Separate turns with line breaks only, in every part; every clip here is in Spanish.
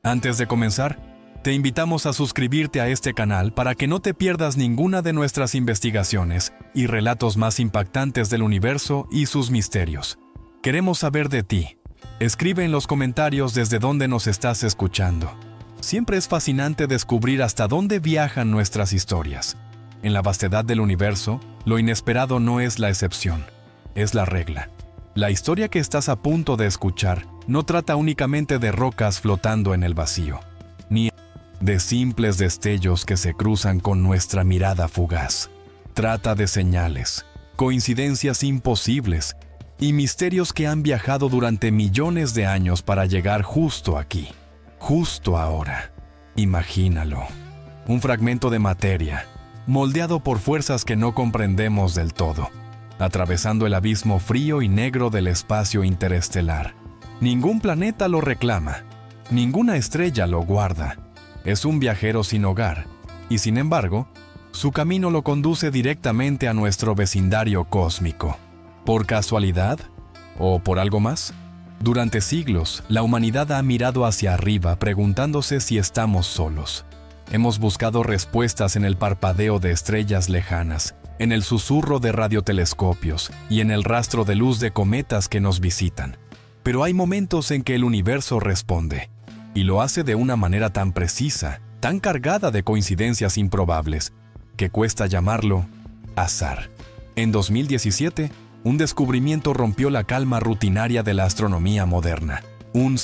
Antes de comenzar, te invitamos a suscribirte a este canal para que no te pierdas ninguna de nuestras investigaciones y relatos más impactantes del universo y sus misterios. Queremos saber de ti. Escribe en los comentarios desde dónde nos estás escuchando. Siempre es fascinante descubrir hasta dónde viajan nuestras historias. En la vastedad del universo, lo inesperado no es la excepción, es la regla. La historia que estás a punto de escuchar no trata únicamente de rocas flotando en el vacío, ni de simples destellos que se cruzan con nuestra mirada fugaz. Trata de señales, coincidencias imposibles y misterios que han viajado durante millones de años para llegar justo aquí, justo ahora. Imagínalo, un fragmento de materia, moldeado por fuerzas que no comprendemos del todo, atravesando el abismo frío y negro del espacio interestelar. Ningún planeta lo reclama, ninguna estrella lo guarda. Es un viajero sin hogar, y sin embargo, su camino lo conduce directamente a nuestro vecindario cósmico. ¿Por casualidad? ¿O por algo más? Durante siglos, la humanidad ha mirado hacia arriba preguntándose si estamos solos. Hemos buscado respuestas en el parpadeo de estrellas lejanas, en el susurro de radiotelescopios y en el rastro de luz de cometas que nos visitan. Pero hay momentos en que el universo responde, y lo hace de una manera tan precisa, tan cargada de coincidencias improbables, que cuesta llamarlo azar. En 2017, un descubrimiento rompió la calma rutinaria de la astronomía moderna. Un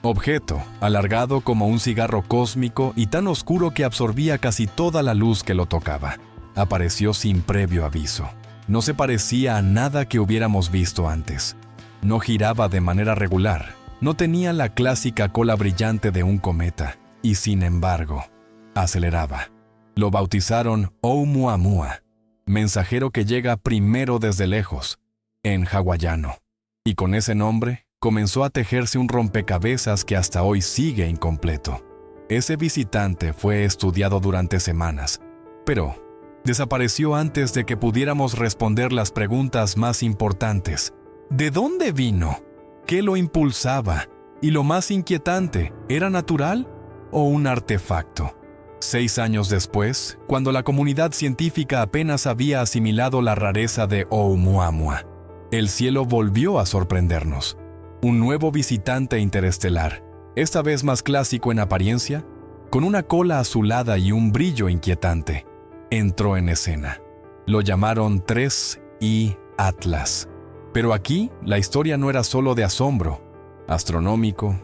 objeto, alargado como un cigarro cósmico y tan oscuro que absorbía casi toda la luz que lo tocaba, apareció sin previo aviso. No se parecía a nada que hubiéramos visto antes. No giraba de manera regular, no tenía la clásica cola brillante de un cometa, y sin embargo, aceleraba. Lo bautizaron Oumuamua, mensajero que llega primero desde lejos, en hawaiano. Y con ese nombre, comenzó a tejerse un rompecabezas que hasta hoy sigue incompleto. Ese visitante fue estudiado durante semanas, pero desapareció antes de que pudiéramos responder las preguntas más importantes. ¿De dónde vino? ¿Qué lo impulsaba? Y lo más inquietante, ¿era natural o un artefacto? 6 años después, cuando la comunidad científica apenas había asimilado la rareza de Oumuamua, el cielo volvió a sorprendernos. Un nuevo visitante interestelar, esta vez más clásico en apariencia, con una cola azulada y un brillo inquietante, entró en escena. Lo llamaron 3I Atlas. Pero aquí, la historia no era solo de asombro astronómico,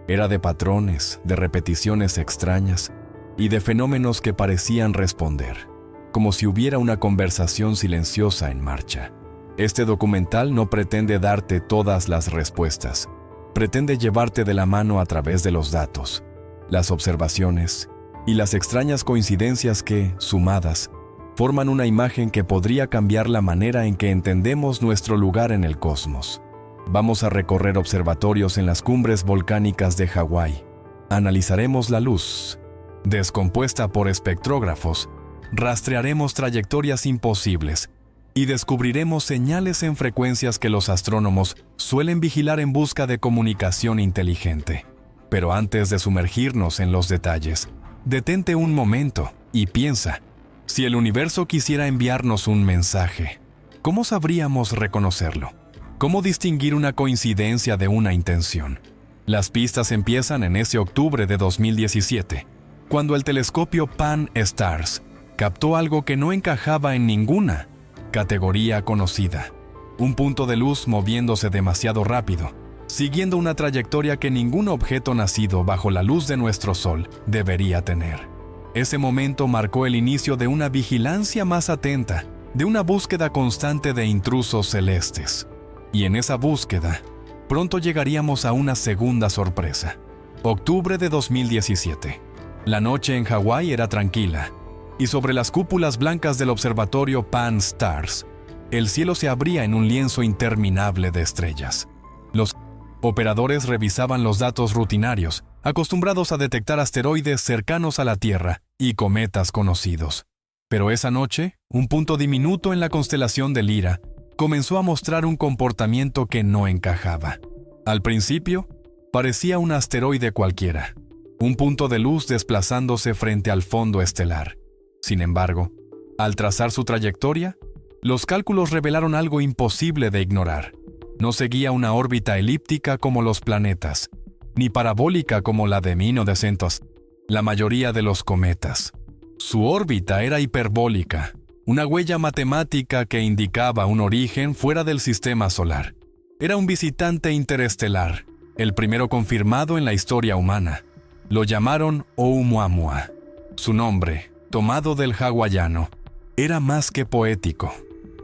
era de patrones, de repeticiones extrañas y de fenómenos que parecían responder, como si hubiera una conversación silenciosa en marcha. Este documental no pretende darte todas las respuestas, pretende llevarte de la mano a través de los datos, las observaciones y las extrañas coincidencias que, sumadas, forman una imagen que podría cambiar la manera en que entendemos nuestro lugar en el cosmos. Vamos a recorrer observatorios en las cumbres volcánicas de Hawái. Analizaremos la luz, descompuesta por espectrógrafos, rastrearemos trayectorias imposibles y descubriremos señales en frecuencias que los astrónomos suelen vigilar en busca de comunicación inteligente. Pero antes de sumergirnos en los detalles, detente un momento y piensa. Si el universo quisiera enviarnos un mensaje, ¿cómo sabríamos reconocerlo? ¿Cómo distinguir una coincidencia de una intención? Las pistas empiezan en ese octubre de 2017, cuando el telescopio Pan-STARRS captó algo que no encajaba en ninguna categoría conocida. Un punto de luz moviéndose demasiado rápido, siguiendo una trayectoria que ningún objeto nacido bajo la luz de nuestro Sol debería tener. Ese momento marcó el inicio de una vigilancia más atenta, de una búsqueda constante de intrusos celestes. Y en esa búsqueda, pronto llegaríamos a una segunda sorpresa. Octubre de 2017. La noche en Hawái era tranquila, y sobre las cúpulas blancas del observatorio Pan-STARRS, el cielo se abría en un lienzo interminable de estrellas. Los operadores revisaban los datos rutinarios, acostumbrados a detectar asteroides cercanos a la Tierra y cometas conocidos. Pero esa noche, un punto diminuto en la constelación de Lira comenzó a mostrar un comportamiento que no encajaba. Al principio, Parecía un asteroide cualquiera, un punto de luz desplazándose frente al fondo estelar. Sin embargo, al trazar su trayectoria, los cálculos revelaron algo imposible de ignorar. No seguía una órbita elíptica como los planetas, ni parabólica como la de 1900, la mayoría de los cometas. Su órbita era hiperbólica, una huella matemática que indicaba un origen fuera del sistema solar. Era un visitante interestelar, el primero confirmado en la historia humana. Lo llamaron Oumuamua. Su nombre, tomado del hawaiano, era más que poético.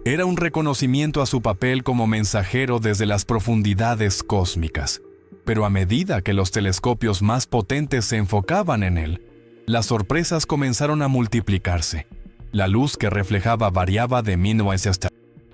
Era un reconocimiento a su papel como mensajero desde las profundidades cósmicas. Pero a medida que los telescopios más potentes se enfocaban en él, las sorpresas comenzaron a multiplicarse. La luz que reflejaba variaba de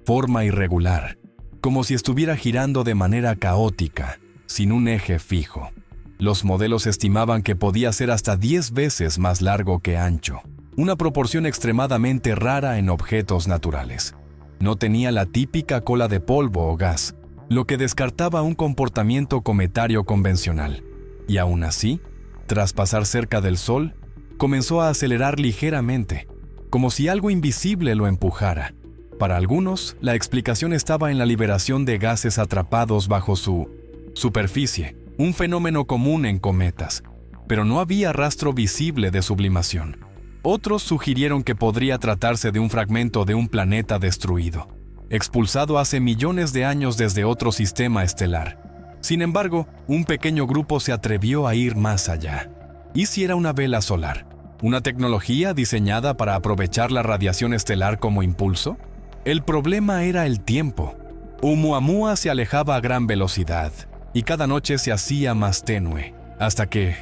forma irregular, como si estuviera girando de manera caótica, sin un eje fijo. Los modelos estimaban que podía ser hasta 10 veces más largo que ancho, una proporción extremadamente rara en objetos naturales. No tenía la típica cola de polvo o gas, lo que descartaba un comportamiento cometario convencional. Y aún así, tras pasar cerca del Sol, comenzó a acelerar ligeramente, como si algo invisible lo empujara. Para algunos, la explicación estaba en la liberación de gases atrapados bajo su superficie, un fenómeno común en cometas, pero no había rastro visible de sublimación. Otros sugirieron que podría tratarse de un fragmento de un planeta destruido, expulsado hace millones de años desde otro sistema estelar. Sin embargo, un pequeño grupo se atrevió a ir más allá. ¿Y si era una vela solar? ¿Una tecnología diseñada para aprovechar la radiación estelar como impulso? El problema era el tiempo. Oumuamua se alejaba a gran velocidad, y cada noche se hacía más tenue, hasta que,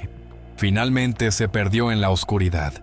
finalmente, se perdió en la oscuridad.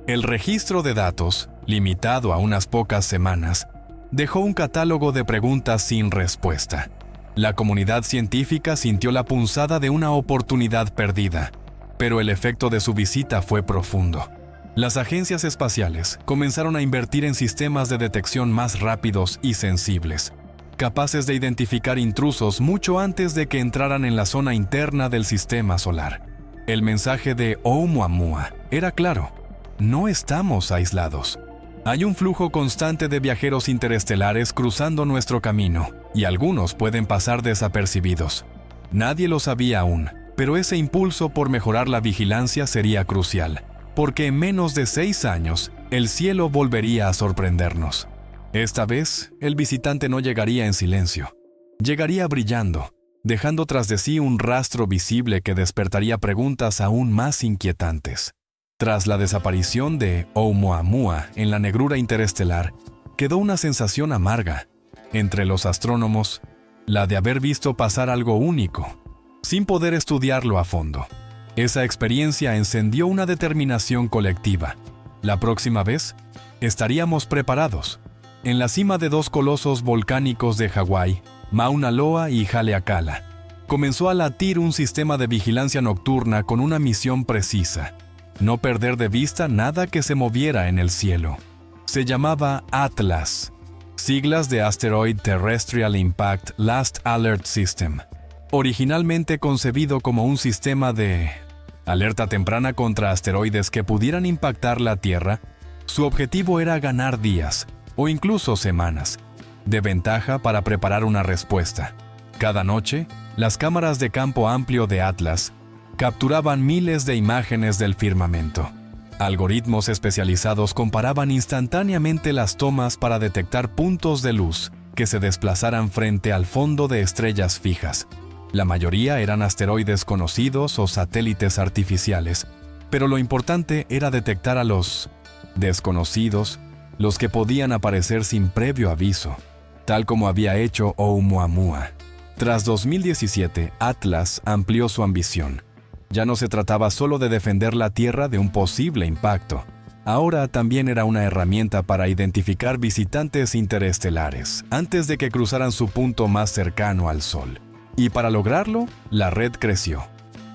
El registro de datos, limitado a unas pocas semanas, dejó un catálogo de preguntas sin respuesta. La comunidad científica sintió la punzada de una oportunidad perdida, pero el efecto de su visita fue profundo. Las agencias espaciales comenzaron a invertir en sistemas de detección más rápidos y sensibles, capaces de identificar intrusos mucho antes de que entraran en la zona interna del sistema solar. El mensaje de Oumuamua era claro: no estamos aislados. Hay un flujo constante de viajeros interestelares cruzando nuestro camino, y algunos pueden pasar desapercibidos. Nadie lo sabía aún, pero ese impulso por mejorar la vigilancia sería crucial, porque en menos de 6 años, el cielo volvería a sorprendernos. Esta vez, el visitante no llegaría en silencio. Llegaría brillando, dejando tras de sí un rastro visible que despertaría preguntas aún más inquietantes. Tras la desaparición de Oumuamua en la negrura interestelar, quedó una sensación amarga entre los astrónomos, la de haber visto pasar algo único, sin poder estudiarlo a fondo. Esa experiencia encendió una determinación colectiva. La próxima vez, estaríamos preparados. En la cima de 2 colosos volcánicos de Hawái, Mauna Loa y Haleakala, comenzó a latir un sistema de vigilancia nocturna con una misión precisa: no perder de vista nada que se moviera en el cielo. Se llamaba ATLAS, siglas de Asteroid Terrestrial Impact Last Alert System, originalmente concebido como un sistema de alerta temprana contra asteroides que pudieran impactar la Tierra. Su objetivo era ganar días, o incluso semanas, de ventaja para preparar una respuesta. Cada noche, las cámaras de campo amplio de ATLAS capturaban miles de imágenes del firmamento. Algoritmos especializados comparaban instantáneamente las tomas para detectar puntos de luz que se desplazaran frente al fondo de estrellas fijas. La mayoría eran asteroides conocidos o satélites artificiales, pero lo importante era detectar a los desconocidos, los que podían aparecer sin previo aviso, tal como había hecho Oumuamua. Tras 2017, ATLAS amplió su ambición. Ya no se trataba solo de defender la Tierra de un posible impacto. Ahora también era una herramienta para identificar visitantes interestelares antes de que cruzaran su punto más cercano al Sol. Y para lograrlo, la red creció.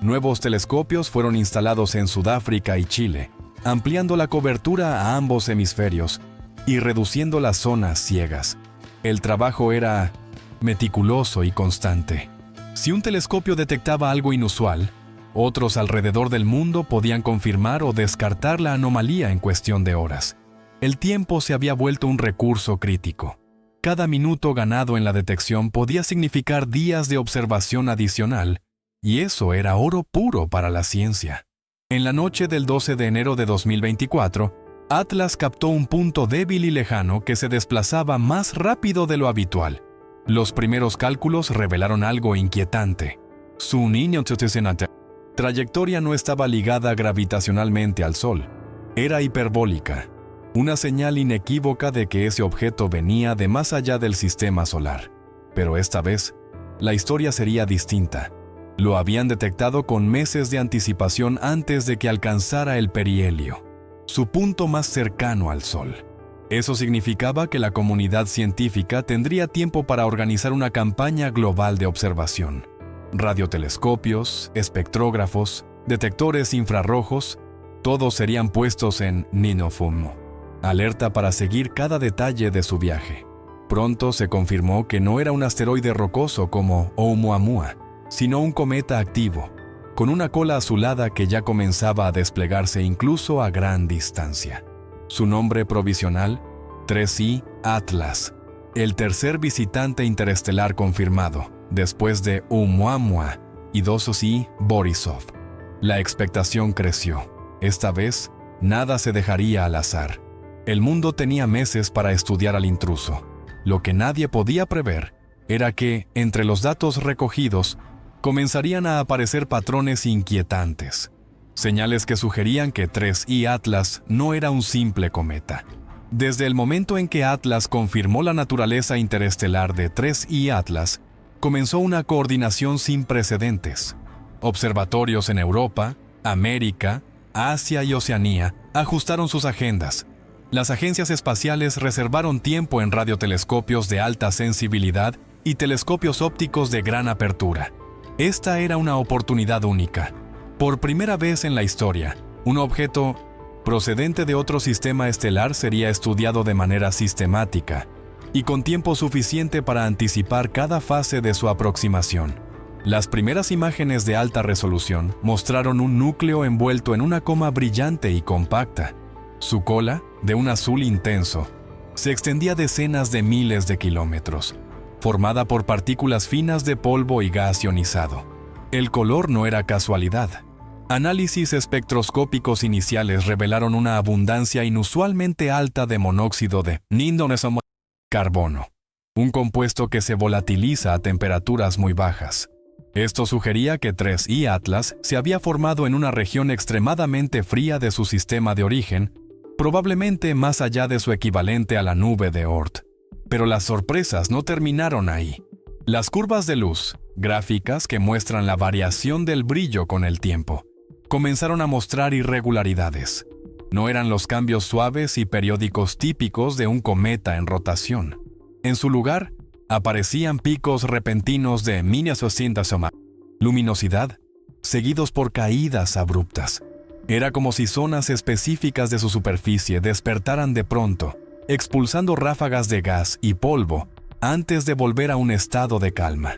Nuevos telescopios fueron instalados en Sudáfrica y Chile, ampliando la cobertura a ambos hemisferios y reduciendo las zonas ciegas. El trabajo era meticuloso y constante. Si un telescopio detectaba algo inusual, otros alrededor del mundo podían confirmar o descartar la anomalía en cuestión de horas. El tiempo se había vuelto un recurso crítico. Cada minuto ganado en la detección podía significar días de observación adicional, y eso era oro puro para la ciencia. En la noche del 12 de enero de 2024, Atlas captó un punto débil y lejano que se desplazaba más rápido de lo habitual. Los primeros cálculos revelaron algo inquietante. Su trayectoria no estaba ligada gravitacionalmente al Sol. Era hiperbólica, una señal inequívoca de que ese objeto venía de más allá del sistema solar. Pero esta vez, la historia sería distinta. Lo habían detectado con meses de anticipación antes de que alcanzara el perihelio, su punto más cercano al Sol. Eso significaba que la comunidad científica tendría tiempo para organizar una campaña global de observación. Radiotelescopios, espectrógrafos, detectores infrarrojos, todos serían puestos en Ninofumo, alerta para seguir cada detalle de su viaje. Pronto se confirmó que no era un asteroide rocoso como Oumuamua, sino un cometa activo, con una cola azulada que ya comenzaba a desplegarse incluso a gran distancia. Su nombre provisional, 3I Atlas, el tercer visitante interestelar confirmado, después de Oumuamua y 2I Borisov. La expectación creció. Esta vez, nada se dejaría al azar. El mundo tenía meses para estudiar al intruso. Lo que nadie podía prever era que, entre los datos recogidos, comenzarían a aparecer patrones inquietantes. Señales que sugerían que 3I Atlas no era un simple cometa. Desde el momento en que Atlas confirmó la naturaleza interestelar de 3I Atlas, comenzó una coordinación sin precedentes. Observatorios en Europa, América, Asia y Oceanía ajustaron sus agendas. Las agencias espaciales reservaron tiempo en radiotelescopios de alta sensibilidad y telescopios ópticos de gran apertura. Esta era una oportunidad única. Por primera vez en la historia, un objeto procedente de otro sistema estelar sería estudiado de manera sistemática y con tiempo suficiente para anticipar cada fase de su aproximación. Las primeras imágenes de alta resolución mostraron un núcleo envuelto en una coma brillante y compacta. Su cola, de un azul intenso, se extendía decenas de miles de kilómetros, formada por partículas finas de polvo y gas ionizado. El color no era casualidad. Análisis espectroscópicos iniciales revelaron una abundancia inusualmente alta de monóxido de carbono, un compuesto que se volatiliza a temperaturas muy bajas. Esto sugería que 3I Atlas se había formado en una región extremadamente fría de su sistema de origen, probablemente más allá de su equivalente a la nube de Oort. Pero las sorpresas no terminaron ahí. Las curvas de luz, gráficas que muestran la variación del brillo con el tiempo, comenzaron a mostrar irregularidades. No eran los cambios suaves y periódicos típicos de un cometa en rotación. En su lugar, aparecían picos repentinos de luminosidad, seguidos por caídas abruptas. Era como si zonas específicas de su superficie despertaran de pronto, expulsando ráfagas de gas y polvo antes de volver a un estado de calma.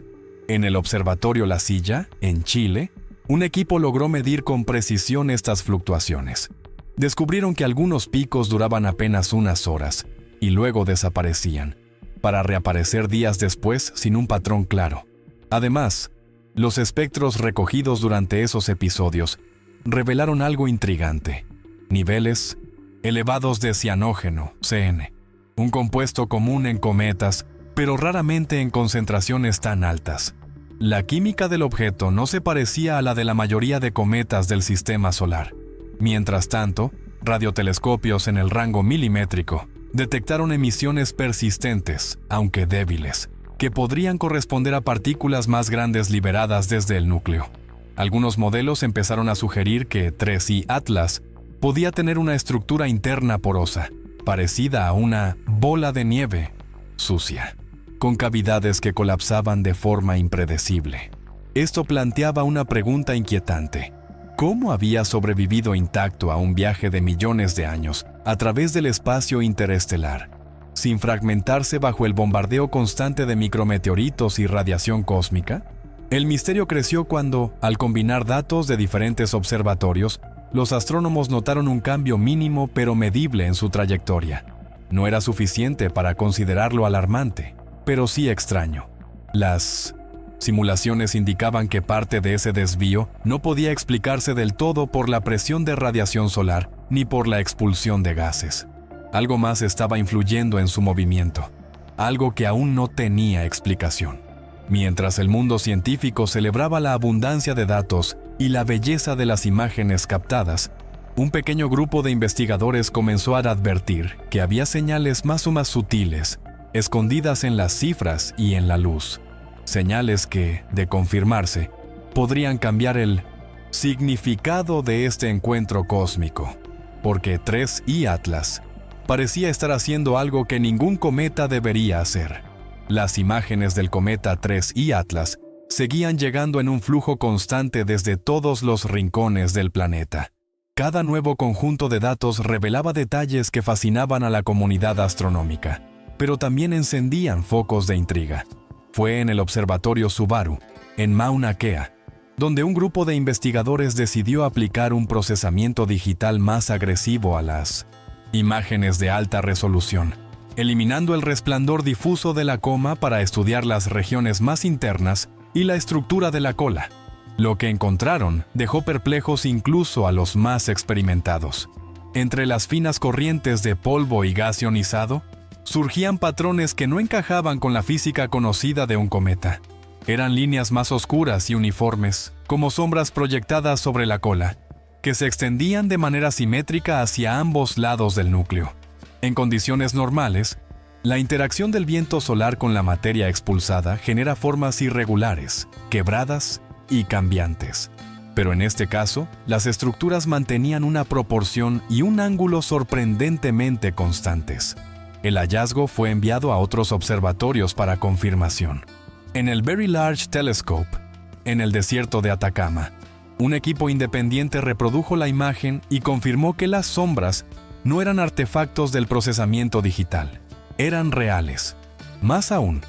En el Observatorio La Silla, en Chile, un equipo logró medir con precisión estas fluctuaciones. Descubrieron que algunos picos duraban apenas unas horas y luego desaparecían, para reaparecer días después sin un patrón claro. Además, los espectros recogidos durante esos episodios revelaron algo intrigante: niveles elevados de cianógeno, CN, un compuesto común en cometas, pero raramente en concentraciones tan altas. La química del objeto no se parecía a la de la mayoría de cometas del sistema solar. Mientras tanto, radiotelescopios en el rango milimétrico detectaron emisiones persistentes, aunque débiles, que podrían corresponder a partículas más grandes liberadas desde el núcleo. Algunos modelos empezaron a sugerir que 3I Atlas podía tener una estructura interna porosa, parecida a una bola de nieve sucia, con cavidades que colapsaban de forma impredecible. Esto planteaba una pregunta inquietante: ¿cómo había sobrevivido intacto a un viaje de millones de años a través del espacio interestelar, sin fragmentarse bajo el bombardeo constante de micrometeoritos y radiación cósmica? El misterio creció cuando, al combinar datos de diferentes observatorios, los astrónomos notaron un cambio mínimo pero medible en su trayectoria. No era suficiente para considerarlo alarmante, pero sí extraño. Las simulaciones indicaban que parte de ese desvío no podía explicarse del todo por la presión de radiación solar ni por la expulsión de gases. Algo más estaba influyendo en su movimiento, algo que aún no tenía explicación. Mientras el mundo científico celebraba la abundancia de datos y la belleza de las imágenes captadas, un pequeño grupo de investigadores comenzó a advertir que había señales más o más sutiles, escondidas en las cifras y en la luz. Señales que, de confirmarse, podrían cambiar el significado de este encuentro cósmico, porque 3I Atlas parecía estar haciendo algo que ningún cometa debería hacer. Las imágenes del cometa 3I Atlas seguían llegando en un flujo constante desde todos los rincones del planeta. Cada nuevo conjunto de datos revelaba detalles que fascinaban a la comunidad astronómica, pero también encendían focos de intriga. Fue en el observatorio Subaru, en Mauna Kea, donde un grupo de investigadores decidió aplicar un procesamiento digital más agresivo a las imágenes de alta resolución, eliminando el resplandor difuso de la coma para estudiar las regiones más internas y la estructura de la cola. Lo que encontraron dejó perplejos incluso a los más experimentados. Entre las finas corrientes de polvo y gas ionizado, surgían patrones que no encajaban con la física conocida de un cometa. Eran líneas más oscuras y uniformes, como sombras proyectadas sobre la cola, que se extendían de manera simétrica hacia ambos lados del núcleo. En condiciones normales, la interacción del viento solar con la materia expulsada genera formas irregulares, quebradas y cambiantes. Pero en este caso, las estructuras mantenían una proporción y un ángulo sorprendentemente constantes. El hallazgo fue enviado a otros observatorios para confirmación. En el Very Large Telescope, en el desierto de Atacama, un equipo independiente reprodujo la imagen y confirmó que las sombras no eran artefactos del procesamiento digital, eran reales. Más aún,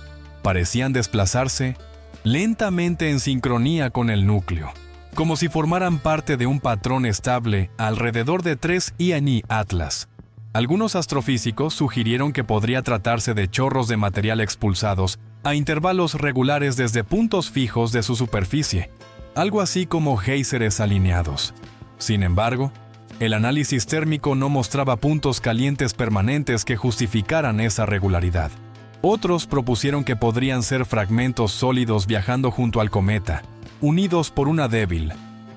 parecían desplazarse lentamente en sincronía con el núcleo, como si formaran parte de un patrón estable alrededor de 3I Atlas. Algunos astrofísicos sugirieron que podría tratarse de chorros de material expulsados a intervalos regulares desde puntos fijos de su superficie, algo así como géiseres alineados. Sin embargo, el análisis térmico no mostraba puntos calientes permanentes que justificaran esa regularidad. Otros propusieron que podrían ser fragmentos sólidos viajando junto al cometa, unidos por una débil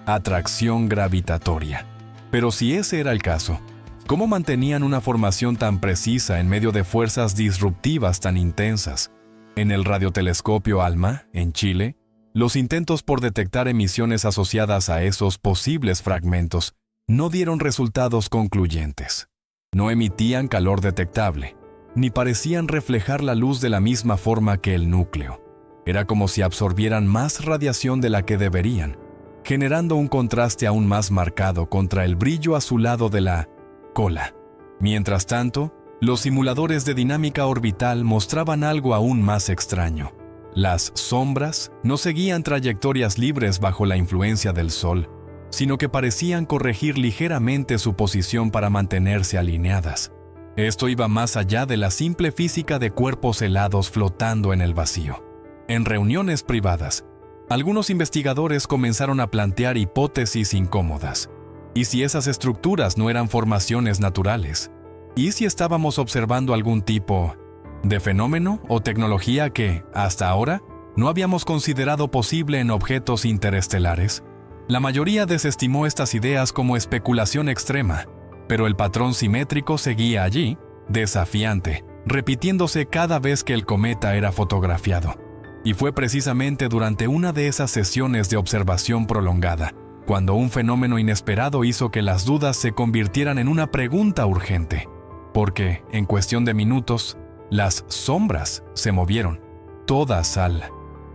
atracción gravitatoria. Pero si ese era el caso, ¿cómo mantenían una formación tan precisa en medio de fuerzas disruptivas tan intensas? En el radiotelescopio ALMA, en Chile, los intentos por detectar emisiones asociadas a esos posibles fragmentos no dieron resultados concluyentes. No emitían calor detectable, ni parecían reflejar la luz de la misma forma que el núcleo. Era como si absorbieran más radiación de la que deberían, generando un contraste aún más marcado contra el brillo azulado de la cola. Mientras tanto, los simuladores de dinámica orbital mostraban algo aún más extraño. Las sombras no seguían trayectorias libres bajo la influencia del Sol, sino que parecían corregir ligeramente su posición para mantenerse alineadas. Esto iba más allá de la simple física de cuerpos helados flotando en el vacío. En reuniones privadas, algunos investigadores comenzaron a plantear hipótesis incómodas. ¿Y si esas estructuras no eran formaciones naturales? ¿Y si estábamos observando algún tipo de fenómeno o tecnología que, hasta ahora, no habíamos considerado posible en objetos interestelares? La mayoría desestimó estas ideas como especulación extrema, pero el patrón simétrico seguía allí, desafiante, repitiéndose cada vez que el cometa era fotografiado. Y fue precisamente durante una de esas sesiones de observación prolongada, cuando un fenómeno inesperado hizo que las dudas se convirtieran en una pregunta urgente. Porque, en cuestión de minutos, las sombras se movieron, todas al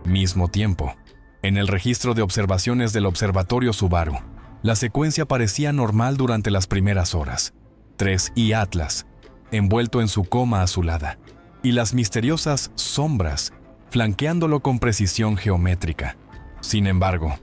mismo tiempo. En el registro de observaciones del observatorio Subaru, la secuencia parecía normal durante las primeras horas. 3I Atlas, envuelto en su coma azulada, y las misteriosas sombras flanqueándolo con precisión geométrica. Sin embargo,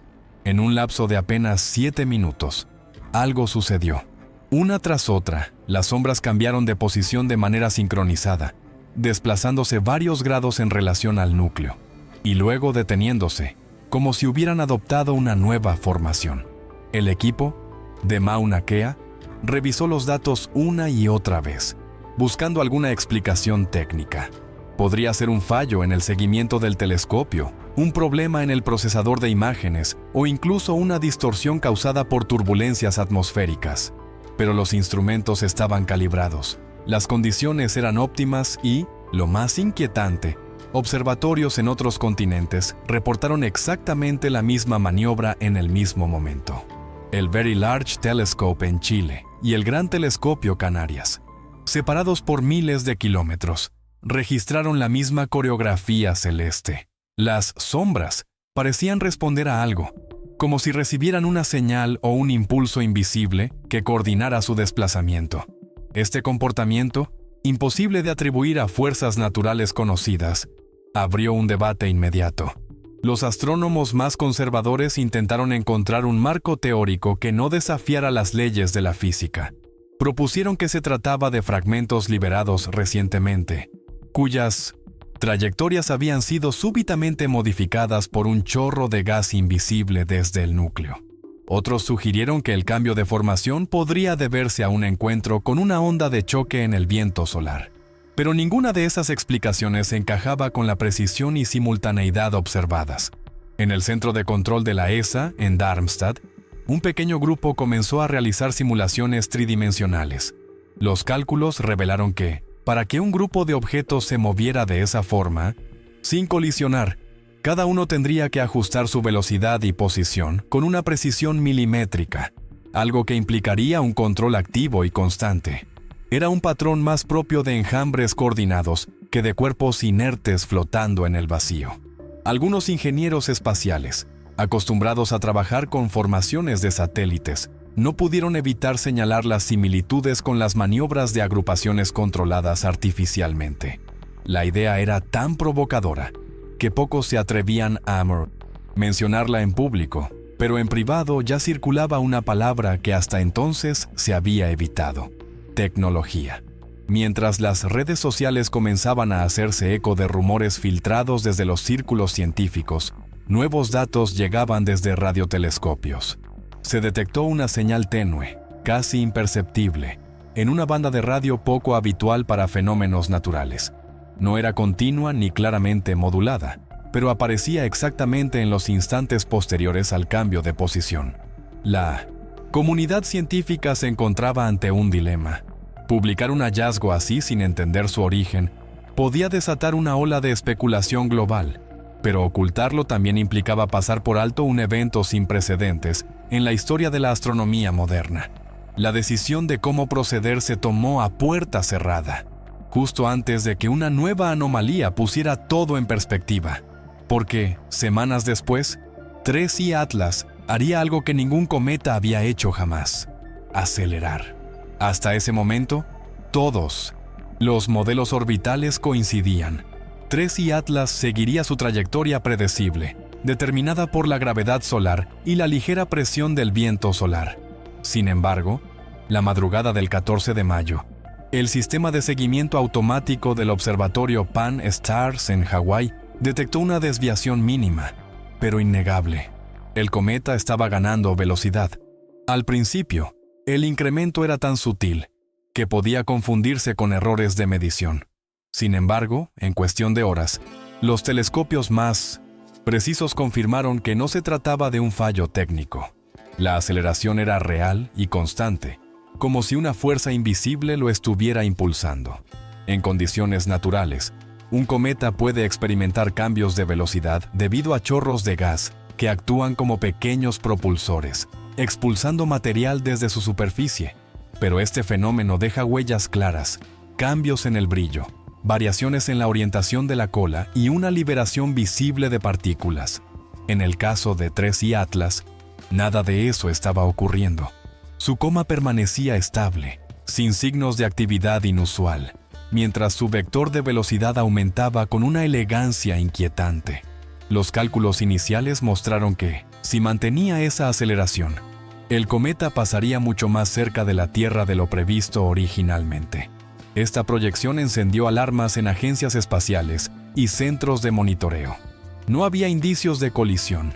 en un lapso de apenas 7 minutos, algo sucedió. Una tras otra, las sombras cambiaron de posición de manera sincronizada, desplazándose varios grados en relación al núcleo, y luego deteniéndose, como si hubieran adoptado una nueva formación. El equipo de Mauna Kea revisó los datos una y otra vez, buscando alguna explicación técnica. Podría ser un fallo en el seguimiento del telescopio, un problema en el procesador de imágenes o incluso una distorsión causada por turbulencias atmosféricas. Pero los instrumentos estaban calibrados, las condiciones eran óptimas y, lo más inquietante, observatorios en otros continentes reportaron exactamente la misma maniobra en el mismo momento. El Very Large Telescope en Chile y el Gran Telescopio Canarias, separados por miles de kilómetros, registraron la misma coreografía celeste. Las sombras parecían responder a algo, como si recibieran una señal o un impulso invisible que coordinara su desplazamiento. Este comportamiento, imposible de atribuir a fuerzas naturales conocidas, abrió un debate inmediato. Los astrónomos más conservadores intentaron encontrar un marco teórico que no desafiara las leyes de la física. Propusieron que se trataba de fragmentos liberados recientemente, cuyas trayectorias habían sido súbitamente modificadas por un chorro de gas invisible desde el núcleo. Otros sugirieron que el cambio de formación podría deberse a un encuentro con una onda de choque en el viento solar. Pero ninguna de esas explicaciones encajaba con la precisión y simultaneidad observadas. En el centro de control de la ESA, en Darmstadt, un pequeño grupo comenzó a realizar simulaciones tridimensionales. Los cálculos revelaron que, para que un grupo de objetos se moviera de esa forma, sin colisionar, cada uno tendría que ajustar su velocidad y posición con una precisión milimétrica, algo que implicaría un control activo y constante. Era un patrón más propio de enjambres coordinados que de cuerpos inertes flotando en el vacío. Algunos ingenieros espaciales, acostumbrados a trabajar con formaciones de satélites, no pudieron evitar señalar las similitudes con las maniobras de agrupaciones controladas artificialmente. La idea era tan provocadora que pocos se atrevían a mencionarla en público, pero en privado ya circulaba una palabra que hasta entonces se había evitado: tecnología. Mientras las redes sociales comenzaban a hacerse eco de rumores filtrados desde los círculos científicos, nuevos datos llegaban desde radiotelescopios. Se detectó una señal tenue, casi imperceptible, en una banda de radio poco habitual para fenómenos naturales. No era continua ni claramente modulada, pero aparecía exactamente en los instantes posteriores al cambio de posición. La comunidad científica se encontraba ante un dilema. Publicar un hallazgo así sin entender su origen podía desatar una ola de especulación global, pero ocultarlo también implicaba pasar por alto un evento sin precedentes en la historia de la astronomía moderna. La decisión de cómo proceder se tomó a puerta cerrada, justo antes de que una nueva anomalía pusiera todo en perspectiva, porque, semanas después, 3I Atlas haría algo que ningún cometa había hecho jamás: acelerar. Hasta ese momento, todos los modelos orbitales coincidían. 3I Atlas seguiría su trayectoria predecible, determinada por la gravedad solar y la ligera presión del viento solar. Sin embargo, la madrugada del 14 de mayo, el sistema de seguimiento automático del observatorio Pan-STARRS en Hawái detectó una desviación mínima, pero innegable. El cometa estaba ganando velocidad. Al principio, el incremento era tan sutil que podía confundirse con errores de medición. Sin embargo, en cuestión de horas, los telescopios más precisos confirmaron que no se trataba de un fallo técnico. La aceleración era real y constante, como si una fuerza invisible lo estuviera impulsando. En condiciones naturales, un cometa puede experimentar cambios de velocidad debido a chorros de gas que actúan como pequeños propulsores, expulsando material desde su superficie. Pero este fenómeno deja huellas claras, cambios en el brillo, variaciones en la orientación de la cola y una liberación visible de partículas. En el caso de 3I Atlas, nada de eso estaba ocurriendo. Su coma permanecía estable, sin signos de actividad inusual, mientras su vector de velocidad aumentaba con una elegancia inquietante. Los cálculos iniciales mostraron que, si mantenía esa aceleración, el cometa pasaría mucho más cerca de la Tierra de lo previsto originalmente. Esta proyección encendió alarmas en agencias espaciales y centros de monitoreo. No había indicios de colisión,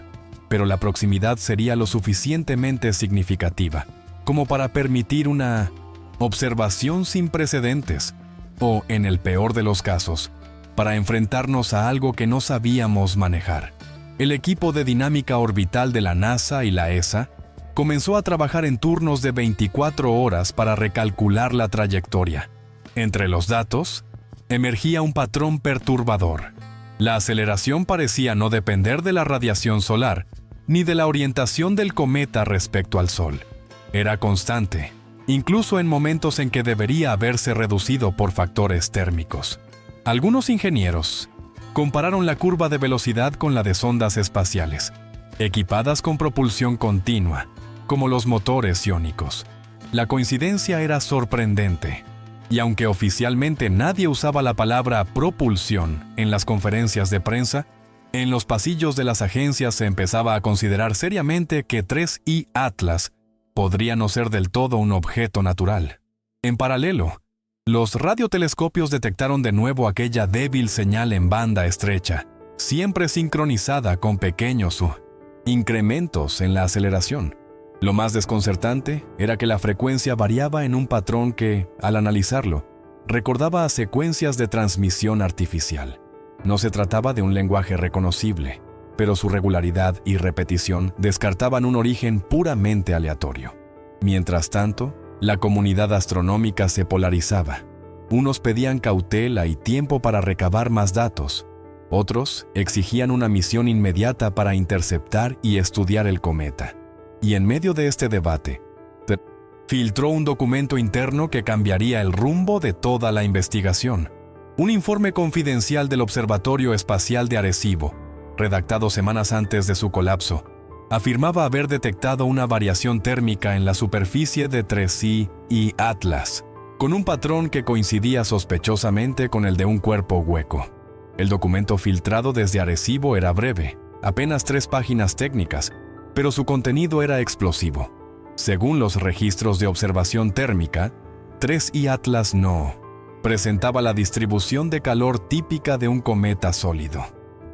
pero la proximidad sería lo suficientemente significativa como para permitir una observación sin precedentes, o, en el peor de los casos, para enfrentarnos a algo que no sabíamos manejar. El equipo de dinámica orbital de la NASA y la ESA comenzó a trabajar en turnos de 24 horas para recalcular la trayectoria. Entre los datos, emergía un patrón perturbador. La aceleración parecía no depender de la radiación solar, ni de la orientación del cometa respecto al Sol. Era constante, incluso en momentos en que debería haberse reducido por factores térmicos. Algunos ingenieros compararon la curva de velocidad con la de sondas espaciales, equipadas con propulsión continua, como los motores iónicos. La coincidencia era sorprendente, y aunque oficialmente nadie usaba la palabra propulsión en las conferencias de prensa, en los pasillos de las agencias se empezaba a considerar seriamente que 3I Atlas podría no ser del todo un objeto natural. En paralelo, los radiotelescopios detectaron de nuevo aquella débil señal en banda estrecha, siempre sincronizada con pequeños incrementos en la aceleración. Lo más desconcertante era que la frecuencia variaba en un patrón que, al analizarlo, recordaba a secuencias de transmisión artificial. No se trataba de un lenguaje reconocible, pero su regularidad y repetición descartaban un origen puramente aleatorio. Mientras tanto, la comunidad astronómica se polarizaba. Unos pedían cautela y tiempo para recabar más datos. Otros exigían una misión inmediata para interceptar y estudiar el cometa. Y en medio de este debate, filtró un documento interno que cambiaría el rumbo de toda la investigación. Un informe confidencial del Observatorio Espacial de Arecibo, redactado semanas antes de su colapso, afirmaba haber detectado una variación térmica en la superficie de 3I y Atlas, con un patrón que coincidía sospechosamente con el de un cuerpo hueco. El documento filtrado desde Arecibo era breve, apenas 3 páginas técnicas, pero su contenido era explosivo. Según los registros de observación térmica, 3I Atlas no presentaba la distribución de calor típica de un cometa sólido.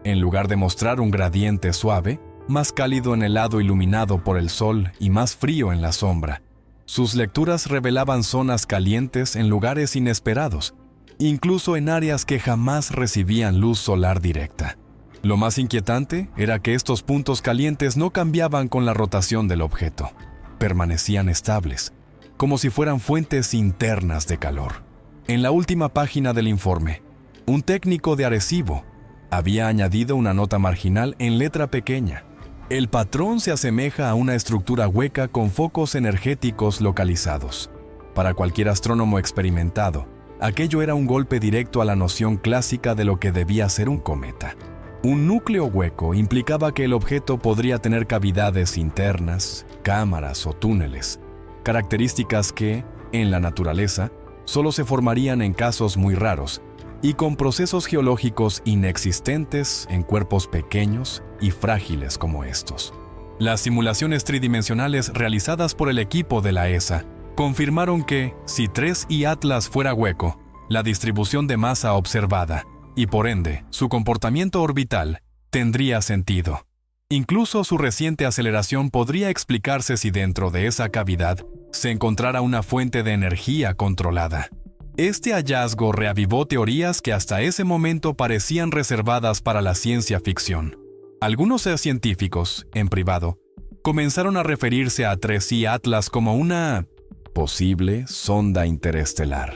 En lugar de mostrar un gradiente suave, más cálido en el lado iluminado por el sol y más frío en la sombra, sus lecturas revelaban zonas calientes en lugares inesperados, incluso en áreas que jamás recibían luz solar directa. Lo más inquietante era que estos puntos calientes no cambiaban con la rotación del objeto. Permanecían estables, como si fueran fuentes internas de calor. En la última página del informe, un técnico de Arecibo había añadido una nota marginal en letra pequeña. El patrón se asemeja a una estructura hueca con focos energéticos localizados. Para cualquier astrónomo experimentado, aquello era un golpe directo a la noción clásica de lo que debía ser un cometa. Un núcleo hueco implicaba que el objeto podría tener cavidades internas, cámaras o túneles, características que, en la naturaleza, solo se formarían en casos muy raros y con procesos geológicos inexistentes en cuerpos pequeños y frágiles como estos. Las simulaciones tridimensionales realizadas por el equipo de la ESA confirmaron que, si 3I Atlas fuera hueco, la distribución de masa observada, y por ende, su comportamiento orbital, tendría sentido. Incluso su reciente aceleración podría explicarse si dentro de esa cavidad se encontrara una fuente de energía controlada. Este hallazgo reavivó teorías que hasta ese momento parecían reservadas para la ciencia ficción. Algunos científicos, en privado, comenzaron a referirse a 3I Atlas como una posible sonda interestelar,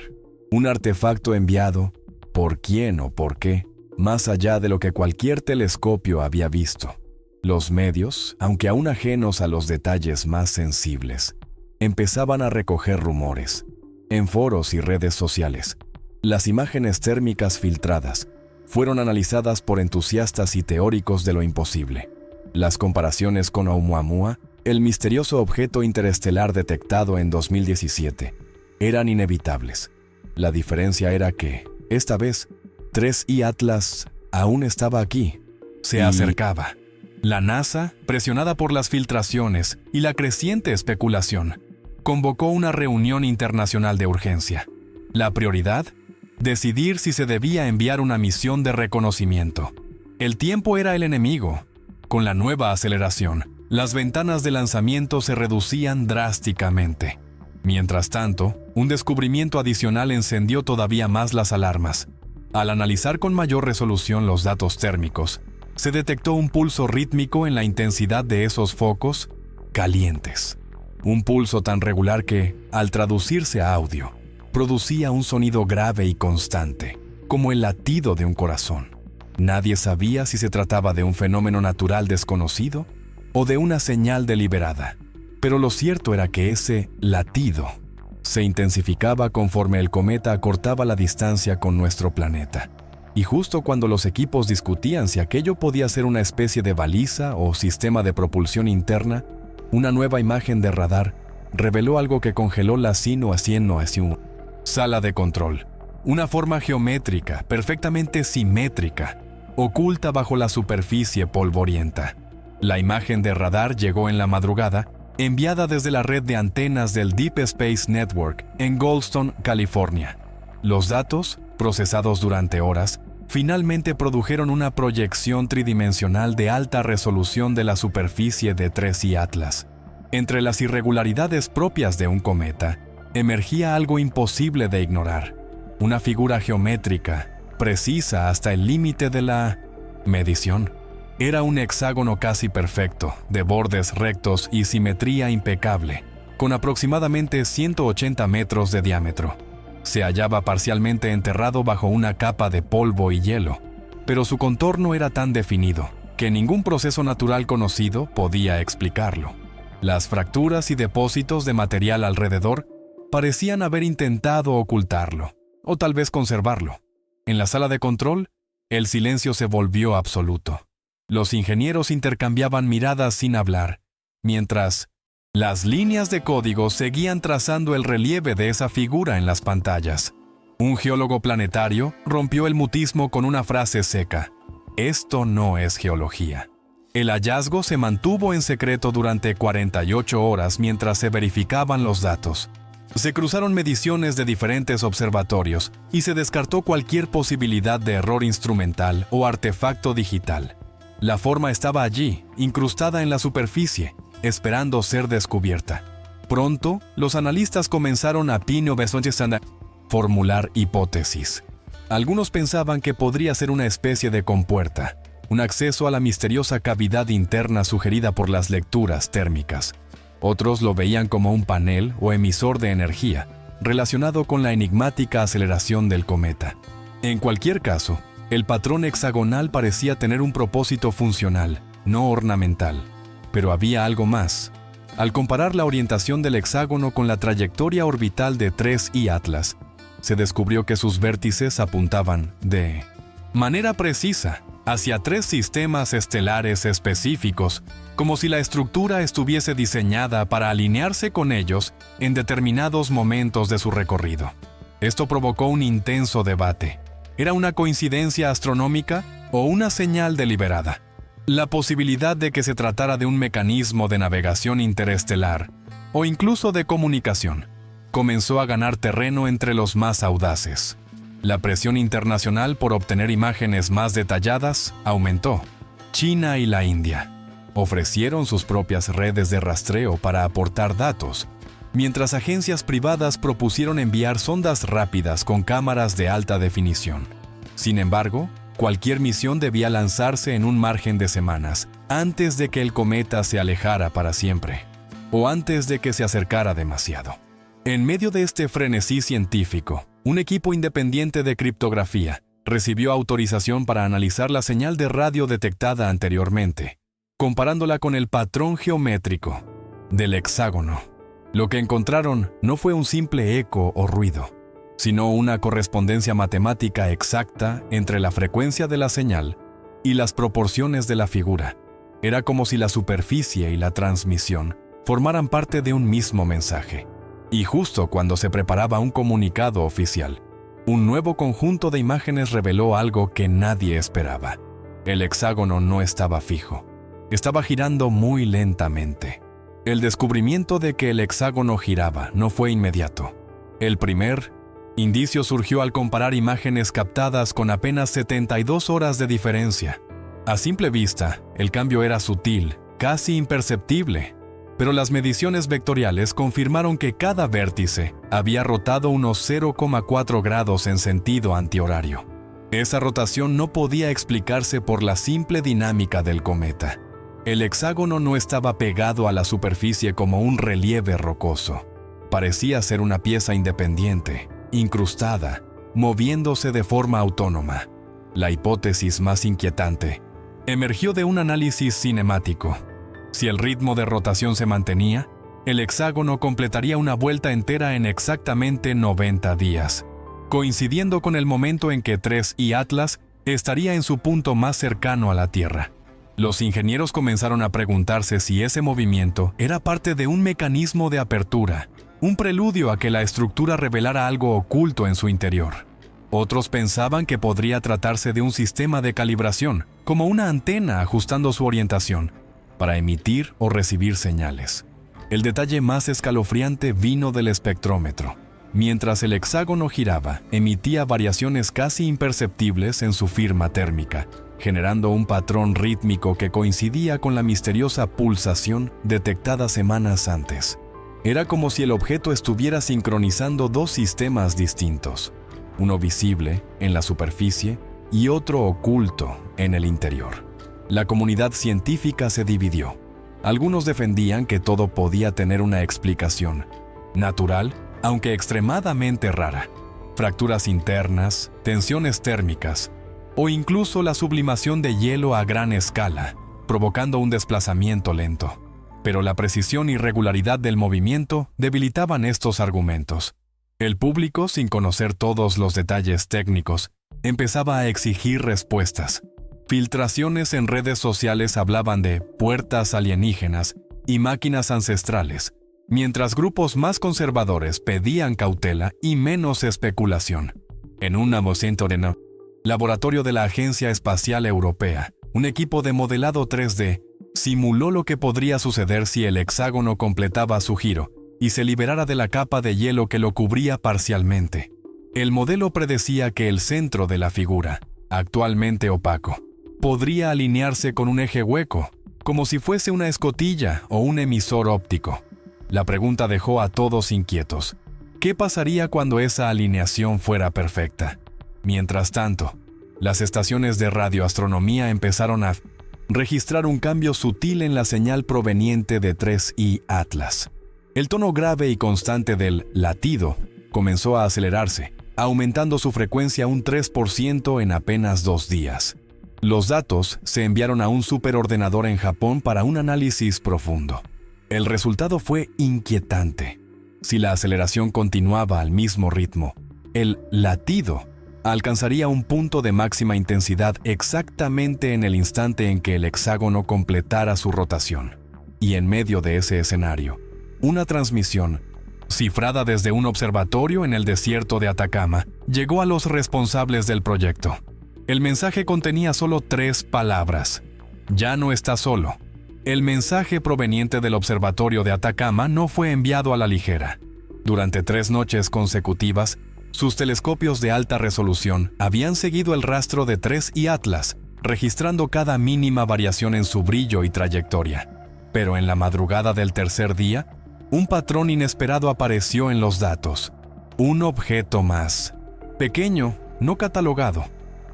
un artefacto enviado, por quién o por qué, más allá de lo que cualquier telescopio había visto. Los medios, aunque aún ajenos a los detalles más sensibles, empezaban a recoger rumores. En foros y redes sociales, las imágenes térmicas filtradas fueron analizadas por entusiastas y teóricos de lo imposible. Las comparaciones con Oumuamua, el misterioso objeto interestelar detectado en 2017, eran inevitables. La diferencia era que, esta vez, 3I Atlas aún estaba aquí, Se acercaba. La NASA, presionada por las filtraciones y la creciente especulación, convocó una reunión internacional de urgencia. La prioridad: decidir si se debía enviar una misión de reconocimiento. El tiempo era el enemigo. Con la nueva aceleración, las ventanas de lanzamiento se reducían drásticamente. Mientras tanto, un descubrimiento adicional encendió todavía más las alarmas. Al analizar con mayor resolución los datos térmicos, se detectó un pulso rítmico en la intensidad de esos focos calientes. Un pulso tan regular que, al traducirse a audio, producía un sonido grave y constante, como el latido de un corazón. Nadie sabía si se trataba de un fenómeno natural desconocido o de una señal deliberada, pero lo cierto era que ese latido se intensificaba conforme el cometa acortaba la distancia con nuestro planeta. Y justo cuando los equipos discutían si aquello podía ser una especie de baliza o sistema de propulsión interna, una nueva imagen de radar reveló algo que congeló la simulación. Sala de control. Una forma geométrica, perfectamente simétrica, oculta bajo la superficie polvorienta. La imagen de radar llegó en la madrugada, enviada desde la red de antenas del Deep Space Network en Goldstone, California. Los datos, procesados durante horas, finalmente produjeron una proyección tridimensional de alta resolución de la superficie de 3I Atlas. Entre las irregularidades propias de un cometa, emergía algo imposible de ignorar: una figura geométrica, precisa hasta el límite de la medición. Era un hexágono casi perfecto, de bordes rectos y simetría impecable, con aproximadamente 180 metros de diámetro. Se hallaba parcialmente enterrado bajo una capa de polvo y hielo, pero su contorno era tan definido que ningún proceso natural conocido podía explicarlo. Las fracturas y depósitos de material alrededor parecían haber intentado ocultarlo, o tal vez conservarlo. En la sala de control, el silencio se volvió absoluto. Los ingenieros intercambiaban miradas sin hablar, mientras las líneas de código seguían trazando el relieve de esa figura en las pantallas. Un geólogo planetario rompió el mutismo con una frase seca: «Esto no es geología». El hallazgo se mantuvo en secreto durante 48 horas mientras se verificaban los datos. Se cruzaron mediciones de diferentes observatorios y se descartó cualquier posibilidad de error instrumental o artefacto digital. La forma estaba allí, incrustada en la superficie, esperando ser descubierta. Pronto, los analistas comenzaron a formular hipótesis. Algunos pensaban que podría ser una especie de compuerta, un acceso a la misteriosa cavidad interna sugerida por las lecturas térmicas. Otros lo veían como un panel o emisor de energía, relacionado con la enigmática aceleración del cometa. En cualquier caso, el patrón hexagonal parecía tener un propósito funcional, no ornamental. Pero había algo más. Al comparar la orientación del hexágono con la trayectoria orbital de 3I Atlas, se descubrió que sus vértices apuntaban de manera precisa hacia 3 sistemas estelares específicos, como si la estructura estuviese diseñada para alinearse con ellos en determinados momentos de su recorrido. Esto provocó un intenso debate. ¿Era una coincidencia astronómica o una señal deliberada? La posibilidad de que se tratara de un mecanismo de navegación interestelar o incluso de comunicación comenzó a ganar terreno entre los más audaces. La presión internacional por obtener imágenes más detalladas aumentó. China y la India ofrecieron sus propias redes de rastreo para aportar datos, mientras agencias privadas propusieron enviar sondas rápidas con cámaras de alta definición. Sin embargo, cualquier misión debía lanzarse en un margen de semanas, antes de que el cometa se alejara para siempre, o antes de que se acercara demasiado. En medio de este frenesí científico, un equipo independiente de criptografía recibió autorización para analizar la señal de radio detectada anteriormente, comparándola con el patrón geométrico del hexágono. Lo que encontraron no fue un simple eco o ruido, sino una correspondencia matemática exacta entre la frecuencia de la señal y las proporciones de la figura. Era como si la superficie y la transmisión formaran parte de un mismo mensaje. Y justo cuando se preparaba un comunicado oficial, un nuevo conjunto de imágenes reveló algo que nadie esperaba. El hexágono no estaba fijo. Estaba girando muy lentamente. El descubrimiento de que el hexágono giraba no fue inmediato. El primer indicio surgió al comparar imágenes captadas con apenas 72 horas de diferencia. A simple vista, el cambio era sutil, casi imperceptible, pero las mediciones vectoriales confirmaron que cada vértice había rotado unos 0,4 grados en sentido antihorario. Esa rotación no podía explicarse por la simple dinámica del cometa. El hexágono no estaba pegado a la superficie como un relieve rocoso. Parecía ser una pieza independiente, incrustada, moviéndose de forma autónoma. La hipótesis más inquietante emergió de un análisis cinemático. Si el ritmo de rotación se mantenía, el hexágono completaría una vuelta entera en exactamente 90 días, coincidiendo con el momento en que 3I Atlas estaría en su punto más cercano a la Tierra. Los ingenieros comenzaron a preguntarse si ese movimiento era parte de un mecanismo de apertura, un preludio a que la estructura revelara algo oculto en su interior. Otros pensaban que podría tratarse de un sistema de calibración, como una antena ajustando su orientación, para emitir o recibir señales. El detalle más escalofriante vino del espectrómetro. Mientras el hexágono giraba, emitía variaciones casi imperceptibles en su firma térmica, generando un patrón rítmico que coincidía con la misteriosa pulsación detectada semanas antes. Era como si el objeto estuviera sincronizando dos sistemas distintos, uno visible en la superficie y otro oculto en el interior. La comunidad científica se dividió. Algunos defendían que todo podía tener una explicación natural, aunque extremadamente rara: fracturas internas, tensiones térmicas, o incluso la sublimación de hielo a gran escala, provocando un desplazamiento lento. Pero la precisión y regularidad del movimiento debilitaban estos argumentos. El público, sin conocer todos los detalles técnicos, empezaba a exigir respuestas. Filtraciones en redes sociales hablaban de puertas alienígenas y máquinas ancestrales, mientras grupos más conservadores pedían cautela y menos especulación. En un laboratorio de la Agencia Espacial Europea, un equipo de modelado 3D simuló lo que podría suceder si el hexágono completaba su giro y se liberara de la capa de hielo que lo cubría parcialmente. El modelo predecía que el centro de la figura, actualmente opaco, podría alinearse con un eje hueco, como si fuese una escotilla o un emisor óptico. La pregunta dejó a todos inquietos. ¿Qué pasaría cuando esa alineación fuera perfecta? Mientras tanto, las estaciones de radioastronomía empezaron a registrar un cambio sutil en la señal proveniente de 3I Atlas. El tono grave y constante del latido comenzó a acelerarse, aumentando su frecuencia un 3% en apenas 2 días. Los datos se enviaron a un superordenador en Japón para un análisis profundo. El resultado fue inquietante. Si la aceleración continuaba al mismo ritmo, el latido alcanzaría un punto de máxima intensidad exactamente en el instante en que el hexágono completara su rotación. Y en medio de ese escenario, una transmisión, cifrada desde un observatorio en el desierto de Atacama, llegó a los responsables del proyecto. El mensaje contenía solo 3 palabras: ya no está solo. El mensaje proveniente del observatorio de Atacama no fue enviado a la ligera. Durante 3 noches consecutivas, sus telescopios de alta resolución habían seguido el rastro de 3I Atlas, registrando cada mínima variación en su brillo y trayectoria. Pero en la madrugada del tercer día, un patrón inesperado apareció en los datos. Un objeto más, pequeño, no catalogado,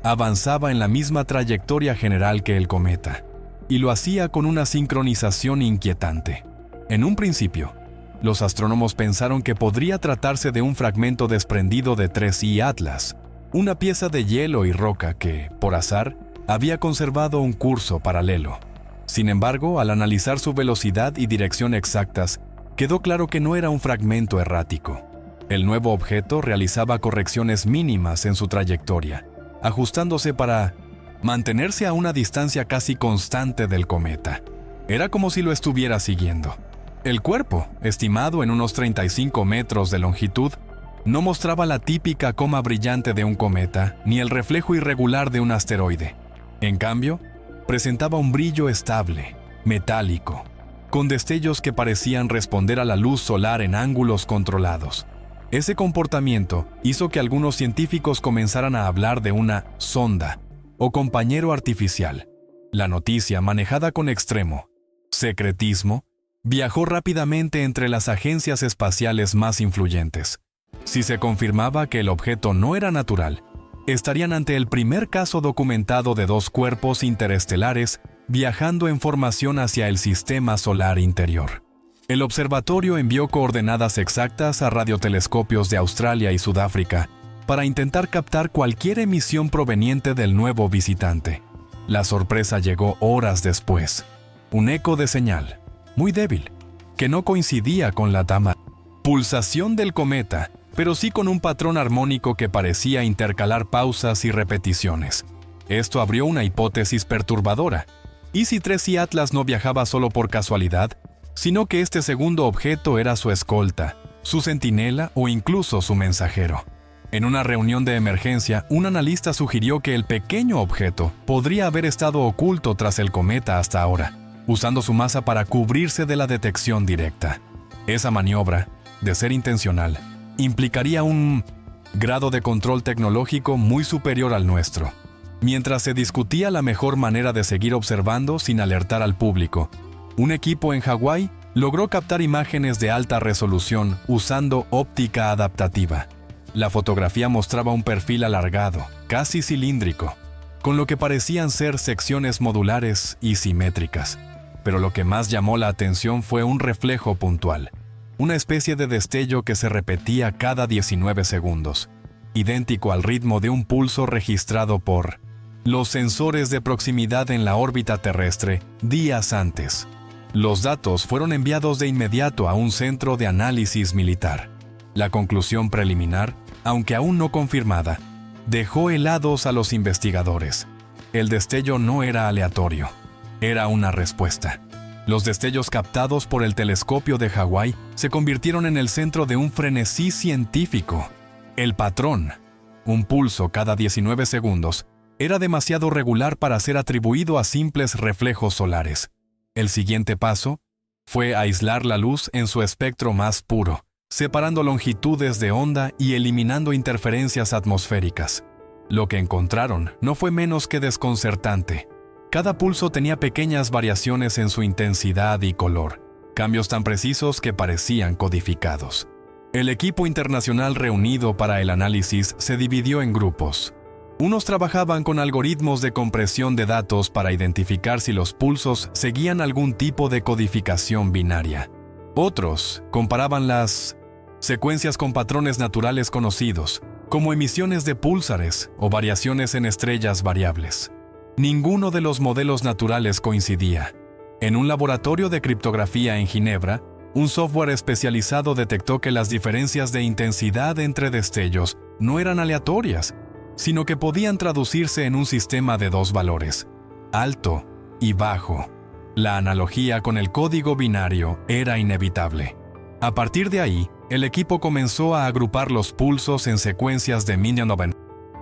avanzaba en la misma trayectoria general que el cometa, y lo hacía con una sincronización inquietante. En un principio, los astrónomos pensaron que podría tratarse de un fragmento desprendido de 3I Atlas, una pieza de hielo y roca que, por azar, había conservado un curso paralelo. Sin embargo, al analizar su velocidad y dirección exactas, quedó claro que no era un fragmento errático. El nuevo objeto realizaba correcciones mínimas en su trayectoria, ajustándose para mantenerse a una distancia casi constante del cometa. Era como si lo estuviera siguiendo. El cuerpo, estimado en unos 35 metros de longitud, no mostraba la típica coma brillante de un cometa ni el reflejo irregular de un asteroide. En cambio, presentaba un brillo estable, metálico, con destellos que parecían responder a la luz solar en ángulos controlados. Ese comportamiento hizo que algunos científicos comenzaran a hablar de una sonda o compañero artificial. La noticia, manejada con extremo secretismo, viajó rápidamente entre las agencias espaciales más influyentes. Si se confirmaba que el objeto no era natural, estarían ante el primer caso documentado de dos cuerpos interestelares viajando en formación hacia el sistema solar interior. El observatorio envió coordenadas exactas a radiotelescopios de Australia y Sudáfrica para intentar captar cualquier emisión proveniente del nuevo visitante. La sorpresa llegó horas después. Un eco de señal, muy débil, que no coincidía con la pulsación del cometa, pero sí con un patrón armónico que parecía intercalar pausas y repeticiones. Esto abrió una hipótesis perturbadora. ¿Y si Tracy Atlas no viajaba solo por casualidad, sino que este segundo objeto era su escolta, su centinela o incluso su mensajero? En una reunión de emergencia, un analista sugirió que el pequeño objeto podría haber estado oculto tras el cometa hasta ahora, usando su masa para cubrirse de la detección directa. Esa maniobra, de ser intencional, implicaría un grado de control tecnológico muy superior al nuestro. Mientras se discutía la mejor manera de seguir observando sin alertar al público, un equipo en Hawái logró captar imágenes de alta resolución usando óptica adaptativa. La fotografía mostraba un perfil alargado, casi cilíndrico, con lo que parecían ser secciones modulares y simétricas. Pero lo que más llamó la atención fue un reflejo puntual, una especie de destello que se repetía cada 19 segundos, idéntico al ritmo de un pulso registrado por los sensores de proximidad en la órbita terrestre días antes. Los datos fueron enviados de inmediato a un centro de análisis militar. La conclusión preliminar, aunque aún no confirmada, dejó helados a los investigadores. El destello no era aleatorio, era una respuesta. Los destellos captados por el telescopio de Hawái se convirtieron en el centro de un frenesí científico. El patrón, un pulso cada 19 segundos, era demasiado regular para ser atribuido a simples reflejos solares. El siguiente paso fue aislar la luz en su espectro más puro, separando longitudes de onda y eliminando interferencias atmosféricas. Lo que encontraron no fue menos que desconcertante. Cada pulso tenía pequeñas variaciones en su intensidad y color, cambios tan precisos que parecían codificados. El equipo internacional reunido para el análisis se dividió en grupos. Unos trabajaban con algoritmos de compresión de datos para identificar si los pulsos seguían algún tipo de codificación binaria. Otros comparaban las secuencias con patrones naturales conocidos, como emisiones de púlsares o variaciones en estrellas variables. Ninguno de los modelos naturales coincidía. En un laboratorio de criptografía en Ginebra, un software especializado detectó que las diferencias de intensidad entre destellos no eran aleatorias, sino que podían traducirse en un sistema de dos valores, alto y bajo. La analogía con el código binario era inevitable. A partir de ahí, el equipo comenzó a agrupar los pulsos en secuencias de mínimo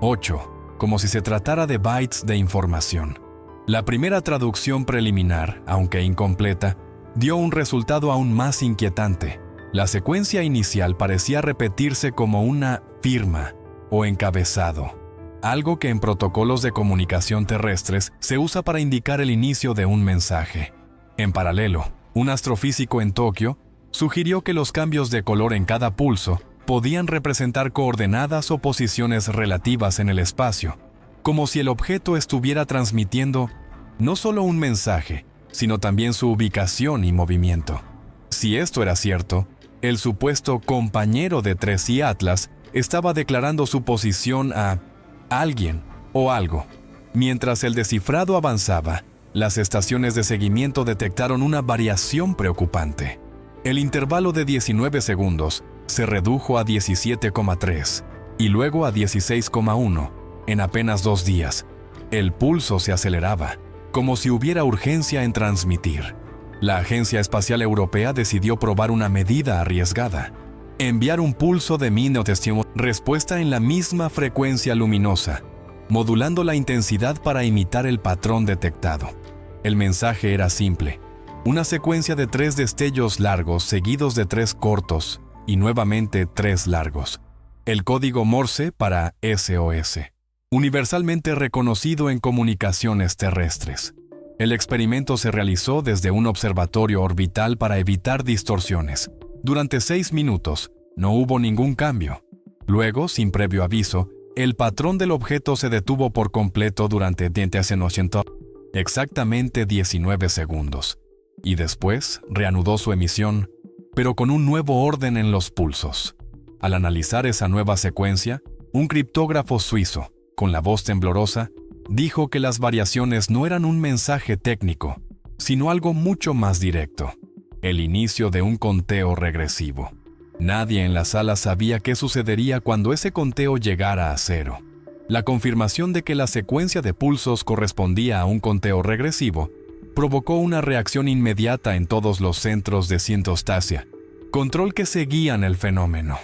8, como si se tratara de bytes de información. La primera traducción preliminar, aunque incompleta, dio un resultado aún más inquietante. La secuencia inicial parecía repetirse como una firma o encabezado, algo que en protocolos de comunicación terrestres se usa para indicar el inicio de un mensaje. En paralelo, un astrofísico en Tokio sugirió que los cambios de color en cada pulso podían representar coordenadas o posiciones relativas en el espacio, como si el objeto estuviera transmitiendo no solo un mensaje, sino también su ubicación y movimiento. Si esto era cierto, el supuesto compañero de Tracy Atlas estaba declarando su posición a alguien o algo. Mientras el descifrado avanzaba, las estaciones de seguimiento detectaron una variación preocupante. El intervalo de 19 segundos se redujo a 17,3 y luego a 16,1 en apenas 2 días. El pulso se aceleraba, como si hubiera urgencia en transmitir. La Agencia Espacial Europea decidió probar una medida arriesgada: enviar un pulso de respuesta en la misma frecuencia luminosa, modulando la intensidad para imitar el patrón detectado. El mensaje era simple: una secuencia de 3 destellos largos seguidos de 3 cortos y nuevamente 3 largos. El código Morse para SOS, universalmente reconocido en comunicaciones terrestres. El experimento se realizó desde un observatorio orbital para evitar distorsiones. Durante 6 minutos, no hubo ningún cambio. Luego, sin previo aviso, el patrón del objeto se detuvo por completo durante exactamente 19 segundos. Y después reanudó su emisión, pero con un nuevo orden en los pulsos. Al analizar esa nueva secuencia, un criptógrafo suizo, con la voz temblorosa, dijo que las variaciones no eran un mensaje técnico, sino algo mucho más directo: el inicio de un conteo regresivo. Nadie en la sala sabía qué sucedería cuando ese conteo llegara a 0. La confirmación de que la secuencia de pulsos correspondía a un conteo regresivo provocó una reacción inmediata en todos los centros de cientostasia, control que seguían el fenómeno.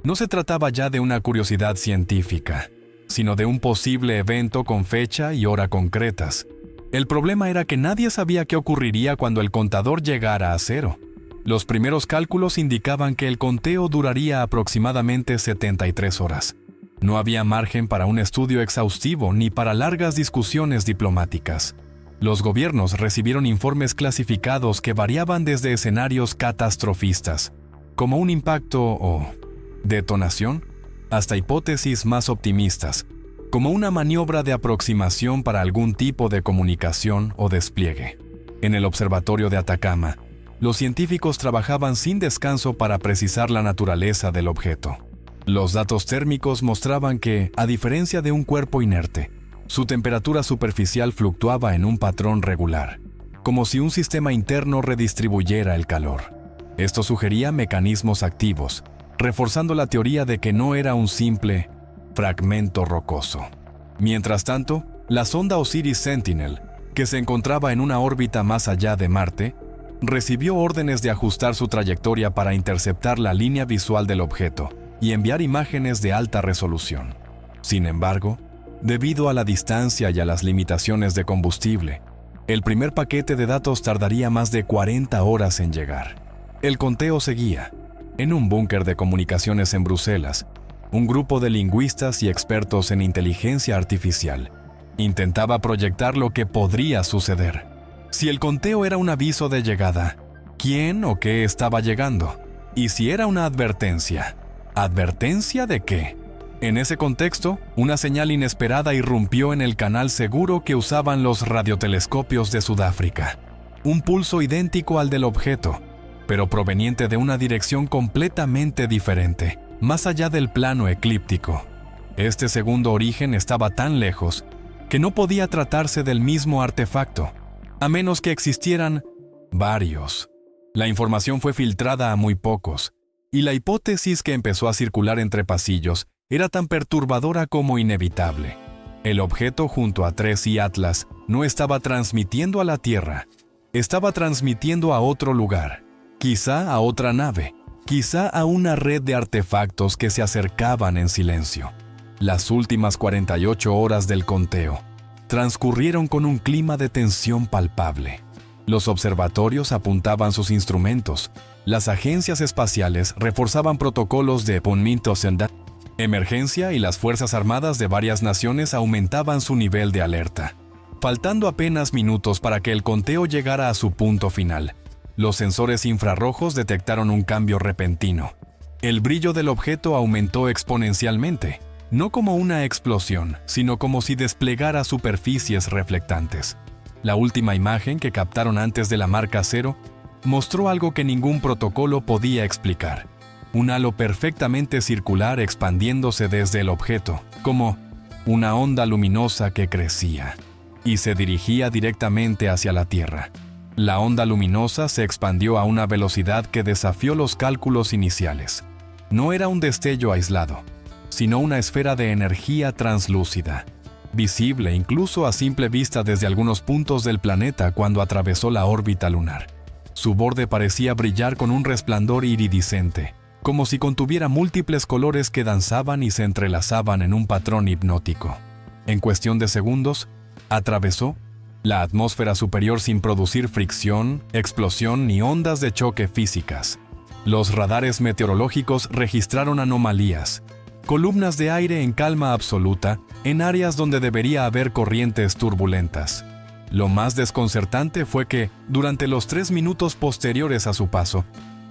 No se trataba ya de una curiosidad científica, sino de un posible evento con fecha y hora concretas. El problema era que nadie sabía qué ocurriría cuando el contador llegara a 0. Los primeros cálculos indicaban que el conteo duraría aproximadamente 73 horas. No había margen para un estudio exhaustivo ni para largas discusiones diplomáticas. Los gobiernos recibieron informes clasificados que variaban desde escenarios catastrofistas, como un impacto o detonación, hasta hipótesis más optimistas, como una maniobra de aproximación para algún tipo de comunicación o despliegue. En el observatorio de Atacama, los científicos trabajaban sin descanso para precisar la naturaleza del objeto. Los datos térmicos mostraban que, a diferencia de un cuerpo inerte, su temperatura superficial fluctuaba en un patrón regular, como si un sistema interno redistribuyera el calor. Esto sugería mecanismos activos, reforzando la teoría de que no era un simple fragmento rocoso. Mientras tanto, la sonda Osiris Sentinel, que se encontraba en una órbita más allá de Marte, recibió órdenes de ajustar su trayectoria para interceptar la línea visual del objeto y enviar imágenes de alta resolución. Sin embargo, debido a la distancia y a las limitaciones de combustible, el primer paquete de datos tardaría más de 40 horas en llegar. El conteo seguía. En un búnker de comunicaciones en Bruselas, un grupo de lingüistas y expertos en inteligencia artificial intentaba proyectar lo que podría suceder. Si el conteo era un aviso de llegada, ¿quién o qué estaba llegando? Y si era una advertencia, ¿advertencia de qué? En ese contexto, una señal inesperada irrumpió en el canal seguro que usaban los radiotelescopios de Sudáfrica. Un pulso idéntico al del objeto, pero proveniente de una dirección completamente diferente, más allá del plano eclíptico. Este segundo origen estaba tan lejos que no podía tratarse del mismo artefacto, a menos que existieran varios. La información fue filtrada a muy pocos, y la hipótesis que empezó a circular entre pasillos era tan perturbadora como inevitable. El objeto junto a 3i Atlas no estaba transmitiendo a la Tierra, estaba transmitiendo a otro lugar, quizá a otra nave, quizá a una red de artefactos que se acercaban en silencio. Las últimas 48 horas del conteo transcurrieron con un clima de tensión palpable. Los observatorios apuntaban sus instrumentos, las agencias espaciales reforzaban protocolos de emergencia y las Fuerzas Armadas de varias naciones aumentaban su nivel de alerta. Faltando apenas minutos para que el conteo llegara a su punto final, los sensores infrarrojos detectaron un cambio repentino. El brillo del objeto aumentó exponencialmente, no como una explosión, sino como si desplegara superficies reflectantes. La última imagen que captaron antes de la marca 0 mostró algo que ningún protocolo podía explicar. Un halo perfectamente circular expandiéndose desde el objeto, como una onda luminosa que crecía, y se dirigía directamente hacia la Tierra. La onda luminosa se expandió a una velocidad que desafió los cálculos iniciales. No era un destello aislado, sino una esfera de energía translúcida, visible incluso a simple vista desde algunos puntos del planeta cuando atravesó la órbita lunar. Su borde parecía brillar con un resplandor iridiscente, como si contuviera múltiples colores que danzaban y se entrelazaban en un patrón hipnótico. En cuestión de segundos, atravesó la atmósfera superior sin producir fricción, explosión ni ondas de choque físicas. Los radares meteorológicos registraron anomalías, columnas de aire en calma absoluta en áreas donde debería haber corrientes turbulentas. Lo más desconcertante fue que, durante los 3 minutos posteriores a su paso,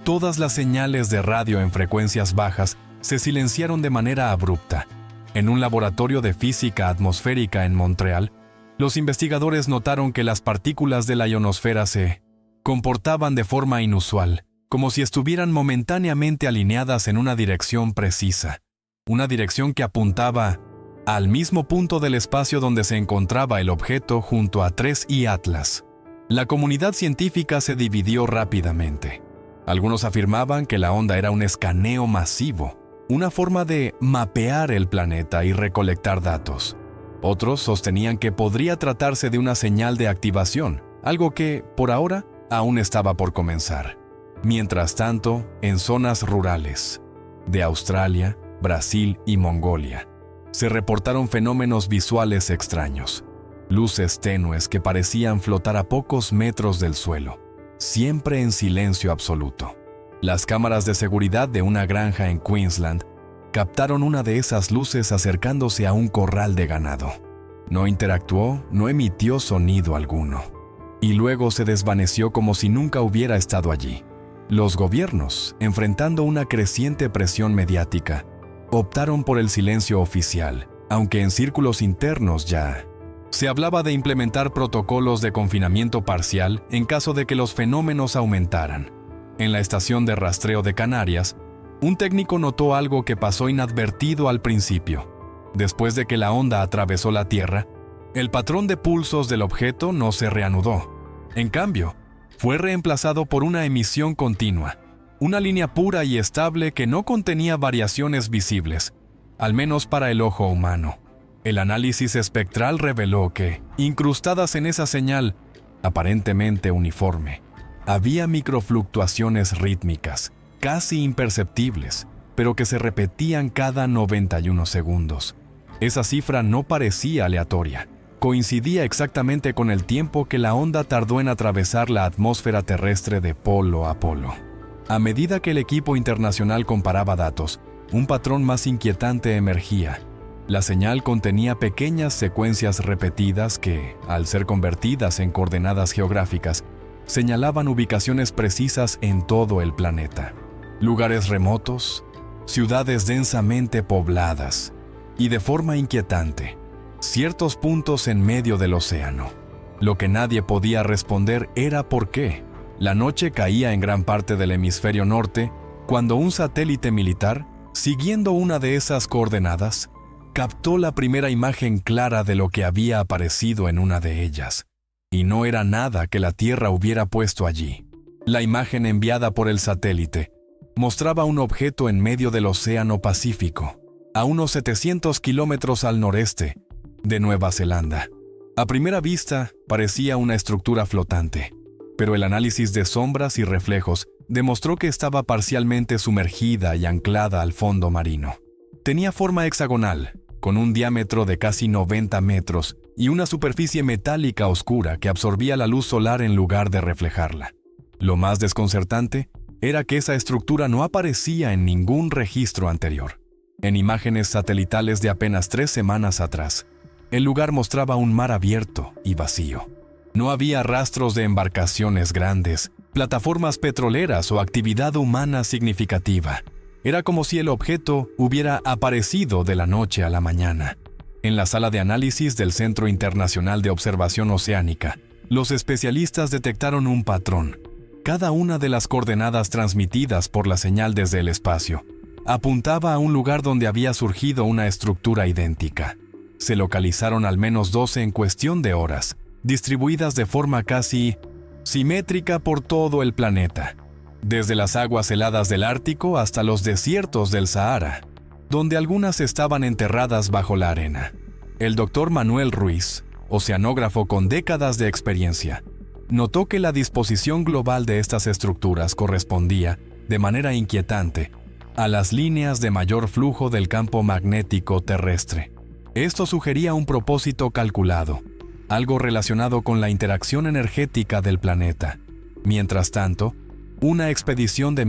todas las señales de radio en frecuencias bajas se silenciaron de manera abrupta. En un laboratorio de física atmosférica en Montreal, los investigadores notaron que las partículas de la ionosfera se comportaban de forma inusual, como si estuvieran momentáneamente alineadas en una dirección precisa, una dirección que apuntaba al mismo punto del espacio donde se encontraba el objeto junto a 3I Atlas. La comunidad científica se dividió rápidamente. Algunos afirmaban que la onda era un escaneo masivo, una forma de mapear el planeta y recolectar datos. Otros sostenían que podría tratarse de una señal de activación, algo que, por ahora, aún estaba por comenzar. Mientras tanto, en zonas rurales de Australia, Brasil y Mongolia, se reportaron fenómenos visuales extraños, luces tenues que parecían flotar a pocos metros del suelo, siempre en silencio absoluto. Las cámaras de seguridad de una granja en Queensland captaron una de esas luces acercándose a un corral de ganado. No interactuó, no emitió sonido alguno, y luego se desvaneció como si nunca hubiera estado allí. Los gobiernos, enfrentando una creciente presión mediática, optaron por el silencio oficial, aunque en círculos internos ya se hablaba de implementar protocolos de confinamiento parcial en caso de que los fenómenos aumentaran. En la estación de rastreo de Canarias, un técnico notó algo que pasó inadvertido al principio. Después de que la onda atravesó la Tierra, el patrón de pulsos del objeto no se reanudó. En cambio, fue reemplazado por una emisión continua, una línea pura y estable que no contenía variaciones visibles, al menos para el ojo humano. El análisis espectral reveló que, incrustadas en esa señal, aparentemente uniforme, había microfluctuaciones rítmicas, casi imperceptibles, pero que se repetían cada 91 segundos. Esa cifra no parecía aleatoria. Coincidía exactamente con el tiempo que la onda tardó en atravesar la atmósfera terrestre de polo a polo. A medida que el equipo internacional comparaba datos, un patrón más inquietante emergía. La señal contenía pequeñas secuencias repetidas que, al ser convertidas en coordenadas geográficas, señalaban ubicaciones precisas en todo el planeta. Lugares remotos, ciudades densamente pobladas y, de forma inquietante, ciertos puntos en medio del océano. Lo que nadie podía responder era por qué. La noche caía en gran parte del hemisferio norte cuando un satélite militar, siguiendo una de esas coordenadas, captó la primera imagen clara de lo que había aparecido en una de ellas. Y no era nada que la Tierra hubiera puesto allí. La imagen enviada por el satélite mostraba un objeto en medio del Océano Pacífico, a unos 700 kilómetros al noreste de Nueva Zelanda. A primera vista, parecía una estructura flotante, pero el análisis de sombras y reflejos demostró que estaba parcialmente sumergida y anclada al fondo marino. Tenía forma hexagonal, con un diámetro de casi 90 metros y una superficie metálica oscura que absorbía la luz solar en lugar de reflejarla. Lo más desconcertante era que esa estructura no aparecía en ningún registro anterior. En imágenes satelitales de apenas 3 semanas atrás, el lugar mostraba un mar abierto y vacío. No había rastros de embarcaciones grandes, plataformas petroleras o actividad humana significativa. Era como si el objeto hubiera aparecido de la noche a la mañana. En la sala de análisis del Centro Internacional de Observación Oceánica, los especialistas detectaron un patrón. Cada una de las coordenadas transmitidas por la señal desde el espacio apuntaba a un lugar donde había surgido una estructura idéntica. Se localizaron al menos 12 en cuestión de horas, distribuidas de forma casi simétrica por todo el planeta, desde las aguas heladas del Ártico hasta los desiertos del Sahara, donde algunas estaban enterradas bajo la arena. El doctor Manuel Ruiz, oceanógrafo con décadas de experiencia, notó que la disposición global de estas estructuras correspondía, de manera inquietante, a las líneas de mayor flujo del campo magnético terrestre. Esto sugería un propósito calculado, algo relacionado con la interacción energética del planeta. Mientras tanto, una expedición de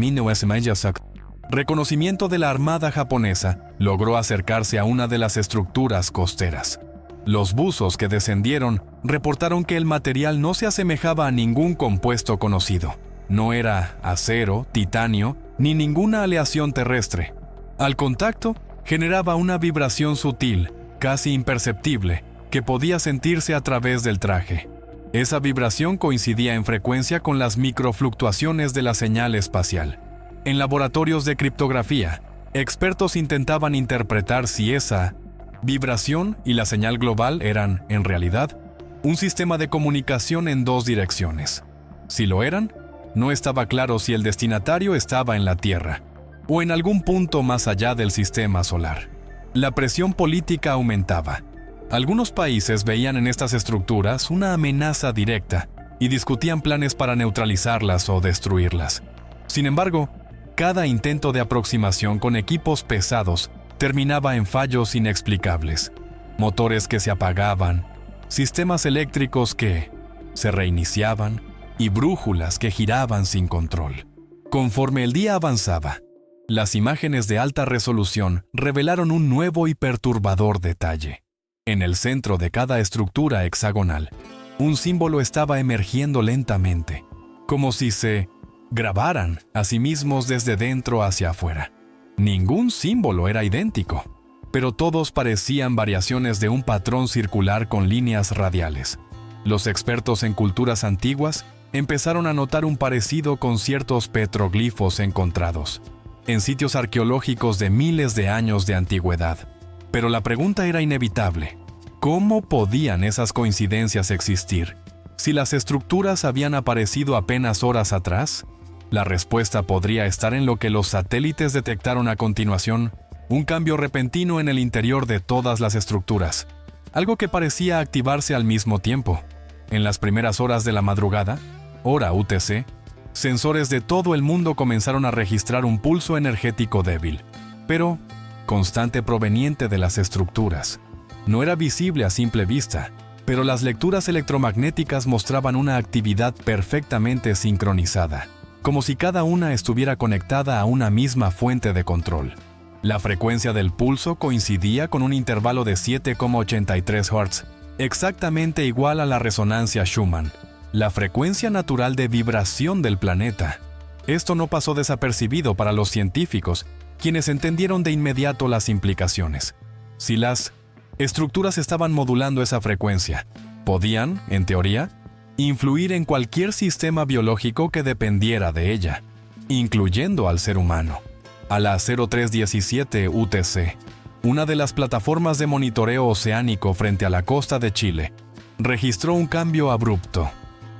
reconocimiento de la Armada japonesa logró acercarse a una de las estructuras costeras. Los buzos que descendieron reportaron que el material no se asemejaba a ningún compuesto conocido. No era acero, titanio, ni ninguna aleación terrestre. Al contacto, generaba una vibración sutil, casi imperceptible, que podía sentirse a través del traje. Esa vibración coincidía en frecuencia con las microfluctuaciones de la señal espacial. En laboratorios de criptografía, expertos intentaban interpretar si esa vibración y la señal global eran, en realidad, un sistema de comunicación en dos direcciones. Si lo eran, no estaba claro si el destinatario estaba en la Tierra o en algún punto más allá del sistema solar. La presión política aumentaba. Algunos países veían en estas estructuras una amenaza directa y discutían planes para neutralizarlas o destruirlas. Sin embargo, cada intento de aproximación con equipos pesados terminaba en fallos inexplicables. Motores que se apagaban, sistemas eléctricos que se reiniciaban y brújulas que giraban sin control. Conforme el día avanzaba, las imágenes de alta resolución revelaron un nuevo y perturbador detalle. En el centro de cada estructura hexagonal, un símbolo estaba emergiendo lentamente, como si se grabaran a sí mismos desde dentro hacia afuera. Ningún símbolo era idéntico, pero todos parecían variaciones de un patrón circular con líneas radiales. Los expertos en culturas antiguas empezaron a notar un parecido con ciertos petroglifos encontrados en sitios arqueológicos de miles de años de antigüedad. Pero la pregunta era inevitable: ¿cómo podían esas coincidencias existir si las estructuras habían aparecido apenas horas atrás? La respuesta podría estar en lo que los satélites detectaron a continuación: un cambio repentino en el interior de todas las estructuras, algo que parecía activarse al mismo tiempo. En las primeras horas de la madrugada, hora UTC, sensores de todo el mundo comenzaron a registrar un pulso energético débil, pero constante, proveniente de las estructuras. No era visible a simple vista, pero las lecturas electromagnéticas mostraban una actividad perfectamente sincronizada, como si cada una estuviera conectada a una misma fuente de control. La frecuencia del pulso coincidía con un intervalo de 7,83 Hz, exactamente igual a la resonancia Schumann, la frecuencia natural de vibración del planeta. Esto no pasó desapercibido para los científicos, quienes entendieron de inmediato las implicaciones. Si las estructuras estaban modulando esa frecuencia, podían, en teoría, influir en cualquier sistema biológico que dependiera de ella, incluyendo al ser humano. A las 03:17 UTC, una de las plataformas de monitoreo oceánico frente a la costa de Chile registró un cambio abrupto.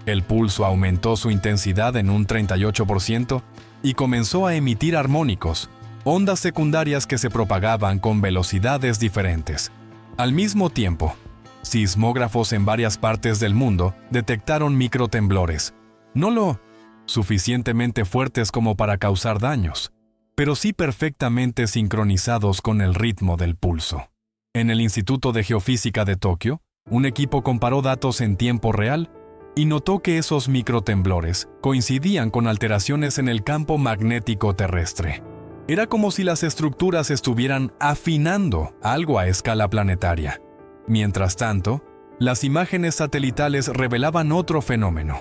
El pulso aumentó su intensidad en un 38% y comenzó a emitir armónicos, ondas secundarias que se propagaban con velocidades diferentes. Al mismo tiempo, sismógrafos en varias partes del mundo detectaron microtemblores, no lo suficientemente fuertes como para causar daños, pero sí perfectamente sincronizados con el ritmo del pulso. En el Instituto de Geofísica de Tokio, un equipo comparó datos en tiempo real y notó que esos microtemblores coincidían con alteraciones en el campo magnético terrestre. Era como si las estructuras estuvieran afinando algo a escala planetaria. Mientras tanto, las imágenes satelitales revelaban otro fenómeno.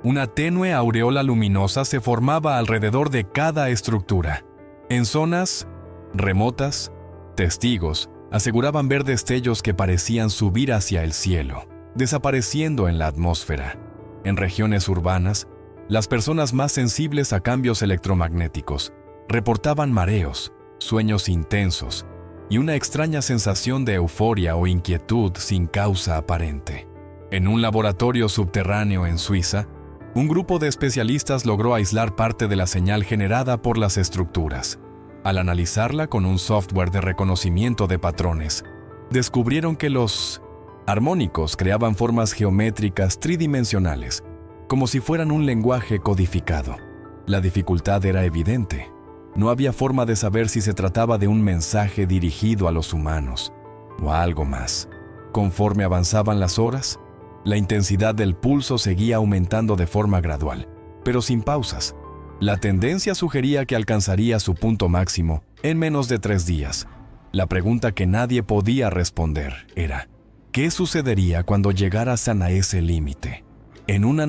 Una tenue aureola luminosa se formaba alrededor de cada estructura. En zonas remotas, testigos aseguraban ver destellos que parecían subir hacia el cielo, desapareciendo en la atmósfera. En regiones urbanas, las personas más sensibles a cambios electromagnéticos reportaban mareos, sueños intensos y una extraña sensación de euforia o inquietud sin causa aparente. En un laboratorio subterráneo en Suiza, un grupo de especialistas logró aislar parte de la señal generada por las estructuras. Al analizarla con un software de reconocimiento de patrones, descubrieron que los armónicos creaban formas geométricas tridimensionales, como si fueran un lenguaje codificado. La dificultad era evidente. No había forma de saber si se trataba de un mensaje dirigido a los humanos o algo más. Conforme avanzaban las horas, la intensidad del pulso seguía aumentando de forma gradual, pero sin pausas. La tendencia sugería que alcanzaría su punto máximo en menos de 3 días. La pregunta que nadie podía responder era: ¿qué sucedería cuando llegaran a ese límite? En una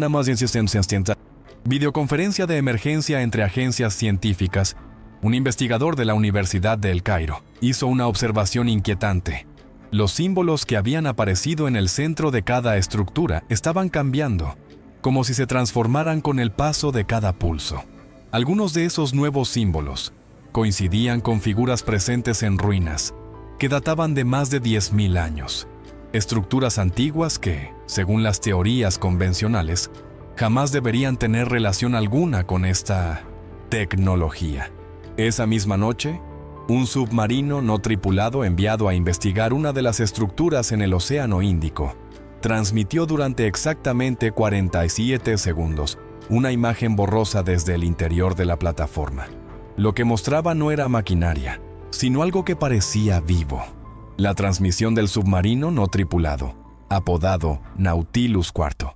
videoconferencia de emergencia entre agencias científicas, un investigador de la Universidad de El Cairo hizo una observación inquietante. Los símbolos que habían aparecido en el centro de cada estructura estaban cambiando, como si se transformaran con el paso de cada pulso. Algunos de esos nuevos símbolos coincidían con figuras presentes en ruinas, que databan de más de 10.000 años. Estructuras antiguas que, según las teorías convencionales, jamás deberían tener relación alguna con esta tecnología. Esa misma noche, un submarino no tripulado enviado a investigar una de las estructuras en el Océano Índico transmitió durante exactamente 47 segundos una imagen borrosa desde el interior de la plataforma. Lo que mostraba no era maquinaria, sino algo que parecía vivo. La transmisión del submarino no tripulado, apodado Nautilus IV,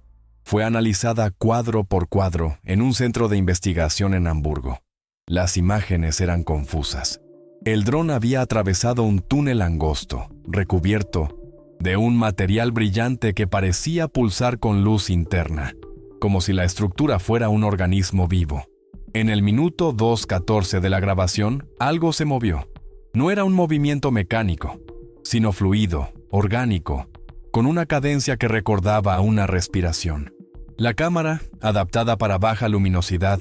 fue analizada cuadro por cuadro en un centro de investigación en Hamburgo. Las imágenes eran confusas. El dron había atravesado un túnel angosto, recubierto de un material brillante que parecía pulsar con luz interna, como si la estructura fuera un organismo vivo. En el minuto 2:14 de la grabación, algo se movió. No era un movimiento mecánico, sino fluido, orgánico, con una cadencia que recordaba a una respiración. La cámara, adaptada para baja luminosidad,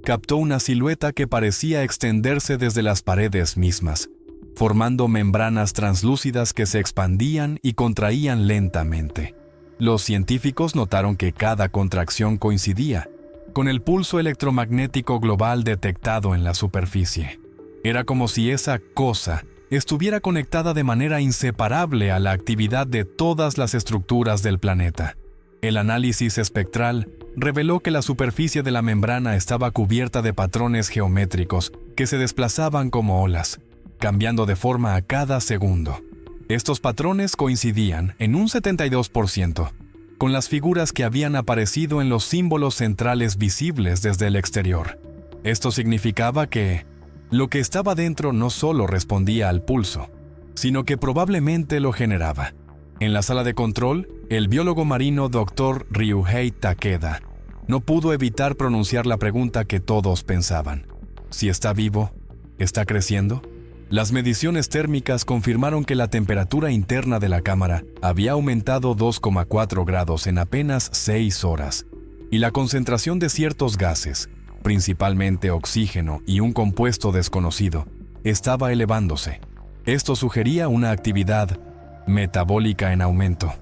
captó una silueta que parecía extenderse desde las paredes mismas, formando membranas translúcidas que se expandían y contraían lentamente. Los científicos notaron que cada contracción coincidía con el pulso electromagnético global detectado en la superficie. Era como si esa cosa estuviera conectada de manera inseparable a la actividad de todas las estructuras del planeta. El análisis espectral reveló que la superficie de la membrana estaba cubierta de patrones geométricos que se desplazaban como olas, cambiando de forma a cada segundo. Estos patrones coincidían en un 72% con las figuras que habían aparecido en los símbolos centrales visibles desde el exterior. Esto significaba que lo que estaba dentro no solo respondía al pulso, sino que probablemente lo generaba. En la sala de control, el biólogo marino Dr. Ryuhei Takeda no pudo evitar pronunciar la pregunta que todos pensaban: ¿si está vivo? ¿Está creciendo? Las mediciones térmicas confirmaron que la temperatura interna de la cámara había aumentado 2,4 grados en apenas 6 horas, y la concentración de ciertos gases, principalmente oxígeno y un compuesto desconocido, estaba elevándose. Esto sugería una actividad metabólica en aumento.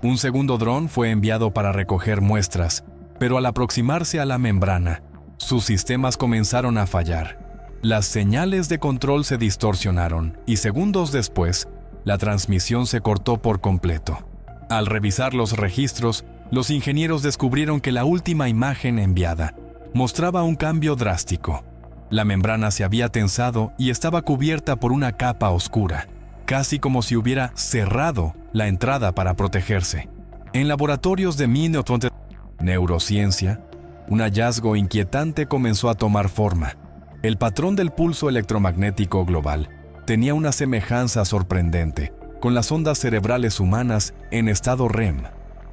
Un segundo dron fue enviado para recoger muestras, pero al aproximarse a la membrana, sus sistemas comenzaron a fallar. Las señales de control se distorsionaron y segundos después, la transmisión se cortó por completo. Al revisar los registros, los ingenieros descubrieron que la última imagen enviada mostraba un cambio drástico. La membrana se había tensado y estaba cubierta por una capa oscura, casi como si hubiera cerrado la entrada para protegerse. En laboratorios de neurociencia, un hallazgo inquietante comenzó a tomar forma. El patrón del pulso electromagnético global tenía una semejanza sorprendente con las ondas cerebrales humanas en estado REM,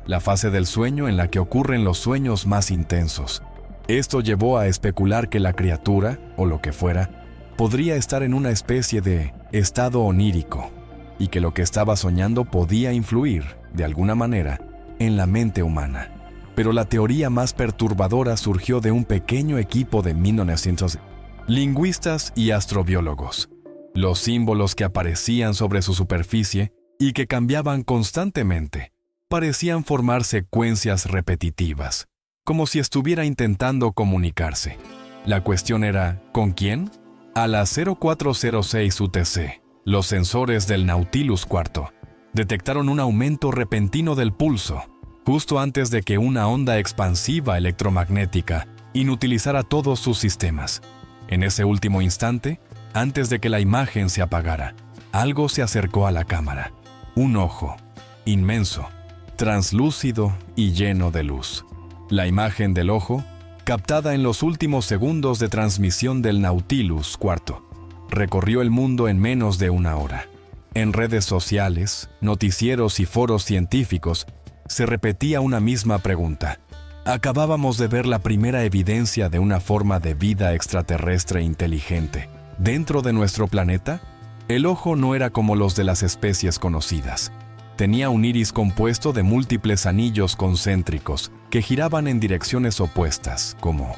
la fase del sueño en la que ocurren los sueños más intensos. Esto llevó a especular que la criatura, o lo que fuera, podría estar en una especie de estado onírico, y que lo que estaba soñando podía influir, de alguna manera, en la mente humana. Pero la teoría más perturbadora surgió de un pequeño equipo de 1900 lingüistas y astrobiólogos. Los símbolos que aparecían sobre su superficie y que cambiaban constantemente parecían formar secuencias repetitivas, como si estuviera intentando comunicarse. La cuestión era, ¿con quién? A las 0406 UTC, los sensores del Nautilus IV detectaron un aumento repentino del pulso, justo antes de que una onda expansiva electromagnética inutilizara todos sus sistemas. En ese último instante, antes de que la imagen se apagara, algo se acercó a la cámara. Un ojo, inmenso, translúcido y lleno de luz. La imagen del ojo, captada en los últimos segundos de transmisión del Nautilus IV, recorrió el mundo en menos de una hora. En redes sociales, noticieros y foros científicos, se repetía una misma pregunta. Acabábamos de ver la primera evidencia de una forma de vida extraterrestre inteligente. ¿Dentro de nuestro planeta? El ojo no era como los de las especies conocidas. Tenía un iris compuesto de múltiples anillos concéntricos que giraban en direcciones opuestas, como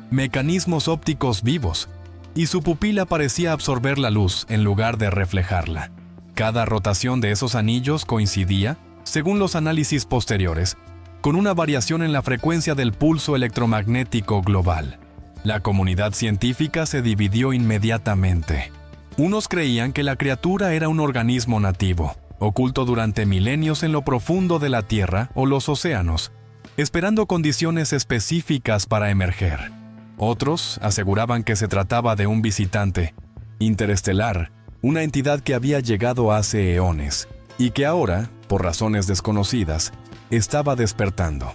mecanismos ópticos vivos, y su pupila parecía absorber la luz en lugar de reflejarla. Cada rotación de esos anillos coincidía, según los análisis posteriores, con una variación en la frecuencia del pulso electromagnético global. La comunidad científica se dividió inmediatamente. Unos creían que la criatura era un organismo nativo, oculto durante milenios en lo profundo de la Tierra o los océanos, esperando condiciones específicas para emerger. Otros aseguraban que se trataba de un visitante interestelar, una entidad que había llegado hace eones y que ahora, por razones desconocidas, estaba despertando.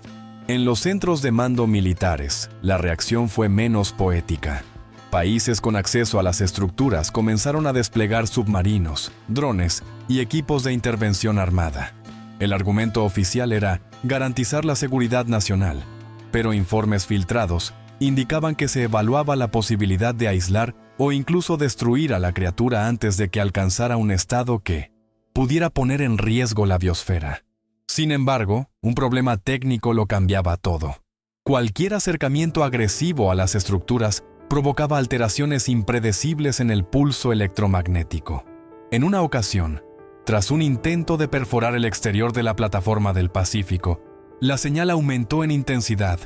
En los centros de mando militares, la reacción fue menos poética. Países con acceso a las estructuras comenzaron a desplegar submarinos, drones y equipos de intervención armada. El argumento oficial era garantizar la seguridad nacional, pero informes filtrados indicaban que se evaluaba la posibilidad de aislar o incluso destruir a la criatura antes de que alcanzara un estado que pudiera poner en riesgo la biosfera. Sin embargo, un problema técnico lo cambiaba todo. Cualquier acercamiento agresivo a las estructuras provocaba alteraciones impredecibles en el pulso electromagnético. En una ocasión, tras un intento de perforar el exterior de la plataforma del Pacífico, la señal aumentó en intensidad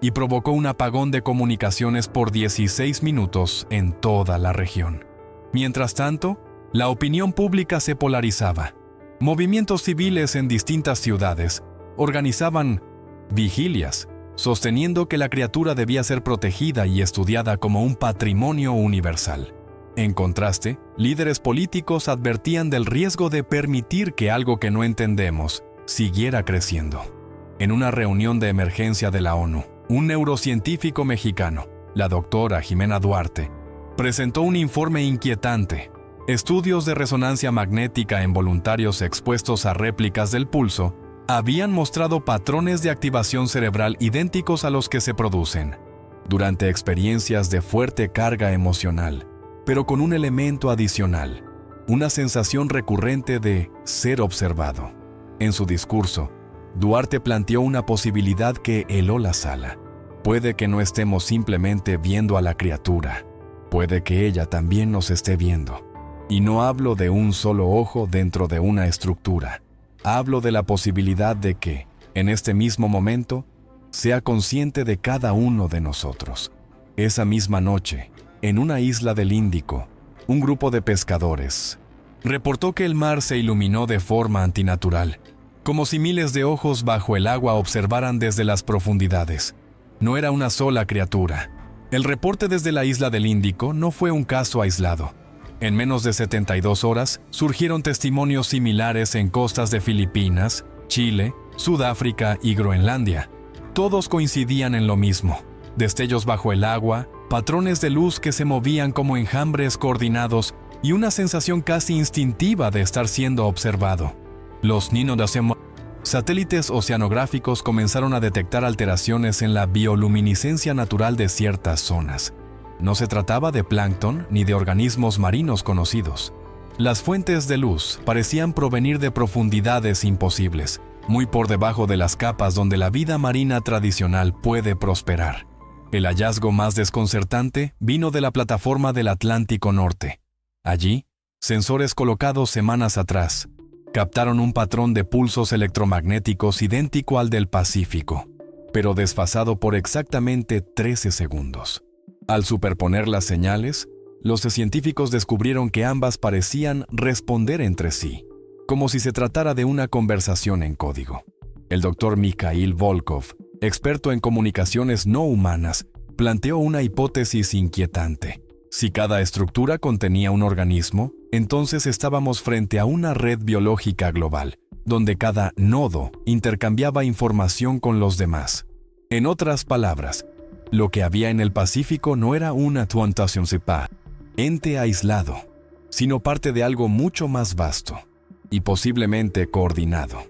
y provocó un apagón de comunicaciones por 16 minutos en toda la región. Mientras tanto, la opinión pública se polarizaba. Movimientos civiles en distintas ciudades organizaban vigilias, sosteniendo que la criatura debía ser protegida y estudiada como un patrimonio universal. En contraste, líderes políticos advertían del riesgo de permitir que algo que no entendemos siguiera creciendo. En una reunión de emergencia de la ONU, un neurocientífico mexicano, la doctora Jimena Duarte, presentó un informe inquietante. Estudios de resonancia magnética en voluntarios expuestos a réplicas del pulso habían mostrado patrones de activación cerebral idénticos a los que se producen durante experiencias de fuerte carga emocional, pero con un elemento adicional, una sensación recurrente de ser observado. En su discurso, Duarte planteó una posibilidad que heló la sala. Puede que no estemos simplemente viendo a la criatura, puede que ella también nos esté viendo. Y no hablo de un solo ojo dentro de una estructura. Hablo de la posibilidad de que, en este mismo momento, sea consciente de cada uno de nosotros. Esa misma noche, en una isla del Índico, un grupo de pescadores reportó que el mar se iluminó de forma antinatural, como si miles de ojos bajo el agua observaran desde las profundidades. No era una sola criatura. El reporte desde la isla del Índico no fue un caso aislado. En menos de 72 horas, surgieron testimonios similares en costas de Filipinas, Chile, Sudáfrica y Groenlandia. Todos coincidían en lo mismo: destellos bajo el agua, patrones de luz que se movían como enjambres coordinados y una sensación casi instintiva de estar siendo observado. Los satélites oceanográficos comenzaron a detectar alteraciones en la bioluminiscencia natural de ciertas zonas. No se trataba de plancton ni de organismos marinos conocidos. Las fuentes de luz parecían provenir de profundidades imposibles, muy por debajo de las capas donde la vida marina tradicional puede prosperar. El hallazgo más desconcertante vino de la plataforma del Atlántico Norte. Allí, sensores colocados semanas atrás captaron un patrón de pulsos electromagnéticos idéntico al del Pacífico, pero desfasado por exactamente 13 segundos. Al superponer las señales, los científicos descubrieron que ambas parecían responder entre sí, como si se tratara de una conversación en código. El Dr. Mikhail Volkov, experto en comunicaciones no humanas, planteó una hipótesis inquietante. Si cada estructura contenía un organismo, entonces estábamos frente a una red biológica global, donde cada nodo intercambiaba información con los demás. En otras palabras, lo que había en el Pacífico no era una Tuantacioncipa, ente aislado, sino parte de algo mucho más vasto y posiblemente coordinado.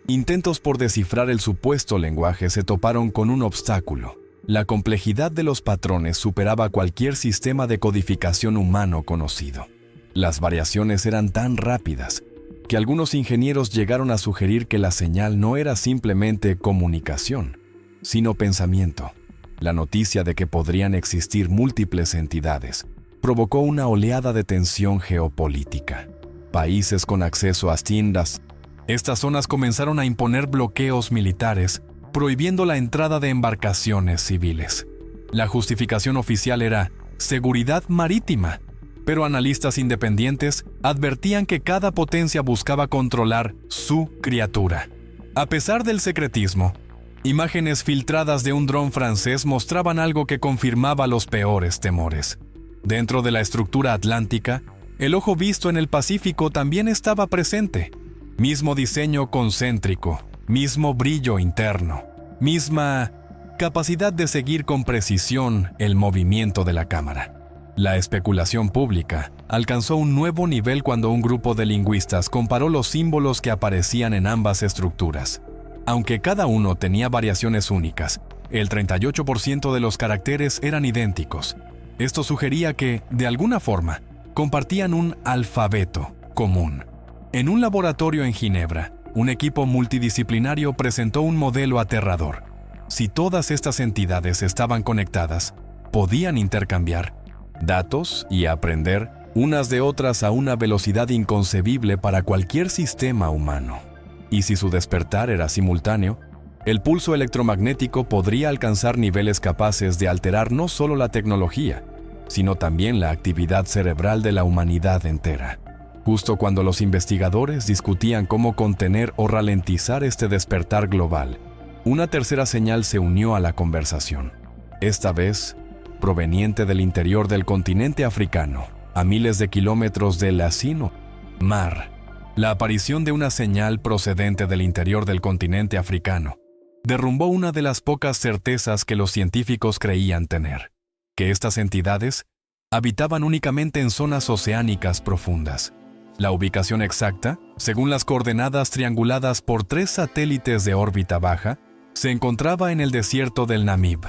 Intentos por descifrar el supuesto lenguaje se toparon con un obstáculo. La complejidad de los patrones superaba cualquier sistema de codificación humano conocido. Las variaciones eran tan rápidas que algunos ingenieros llegaron a sugerir que la señal no era simplemente comunicación, sino pensamiento. La noticia de que podrían existir múltiples entidades provocó una oleada de tensión geopolítica. Países con acceso a estas zonas comenzaron a imponer bloqueos militares, prohibiendo la entrada de embarcaciones civiles. La justificación oficial era seguridad marítima, pero analistas independientes advertían que cada potencia buscaba controlar su criatura. A pesar del secretismo, imágenes filtradas de un dron francés mostraban algo que confirmaba los peores temores. Dentro de la estructura atlántica, el ojo visto en el Pacífico también estaba presente. Mismo diseño concéntrico, mismo brillo interno, misma capacidad de seguir con precisión el movimiento de la cámara. La especulación pública alcanzó un nuevo nivel cuando un grupo de lingüistas comparó los símbolos que aparecían en ambas estructuras. Aunque cada uno tenía variaciones únicas, el 38% de los caracteres eran idénticos. Esto sugería que, de alguna forma, compartían un alfabeto común. En un laboratorio en Ginebra, un equipo multidisciplinario presentó un modelo aterrador. Si todas estas entidades estaban conectadas, podían intercambiar datos y aprender unas de otras a una velocidad inconcebible para cualquier sistema humano. Y si su despertar era simultáneo, el pulso electromagnético podría alcanzar niveles capaces de alterar no solo la tecnología, sino también la actividad cerebral de la humanidad entera. Justo cuando los investigadores discutían cómo contener o ralentizar este despertar global, una tercera señal se unió a la conversación. Esta vez, proveniente del interior del continente africano, a miles de kilómetros del Lacino Mar. La aparición de una señal procedente del interior del continente africano derrumbó una de las pocas certezas que los científicos creían tener, que estas entidades habitaban únicamente en zonas oceánicas profundas. La ubicación exacta, según las coordenadas trianguladas por 3 satélites de órbita baja, se encontraba en el desierto del Namib,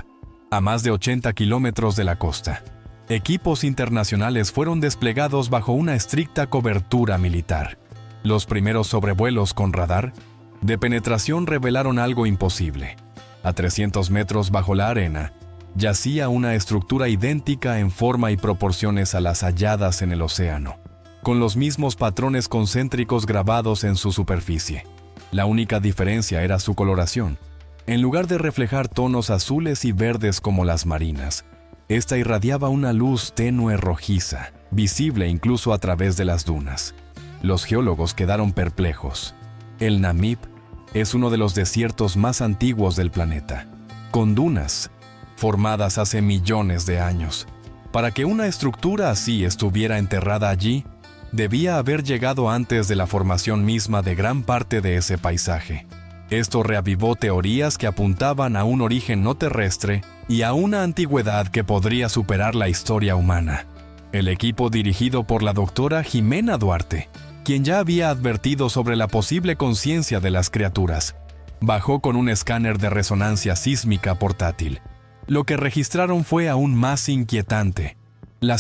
a más de 80 kilómetros de la costa. Equipos internacionales fueron desplegados bajo una estricta cobertura militar. Los primeros sobrevuelos con radar de penetración revelaron algo imposible. A 300 metros bajo la arena, yacía una estructura idéntica en forma y proporciones a las halladas en el océano, con los mismos patrones concéntricos grabados en su superficie. La única diferencia era su coloración. En lugar de reflejar tonos azules y verdes como las marinas, esta irradiaba una luz tenue rojiza, visible incluso a través de las dunas. Los geólogos quedaron perplejos. El Namib es uno de los desiertos más antiguos del planeta, con dunas formadas hace millones de años. Para que una estructura así estuviera enterrada allí, debía haber llegado antes de la formación misma de gran parte de ese paisaje. Esto reavivó teorías que apuntaban a un origen no terrestre y a una antigüedad que podría superar la historia humana. El equipo dirigido por la doctora Jimena Duarte, quien ya había advertido sobre la posible conciencia de las criaturas, bajó con un escáner de resonancia sísmica portátil. Lo que registraron fue aún más inquietante. La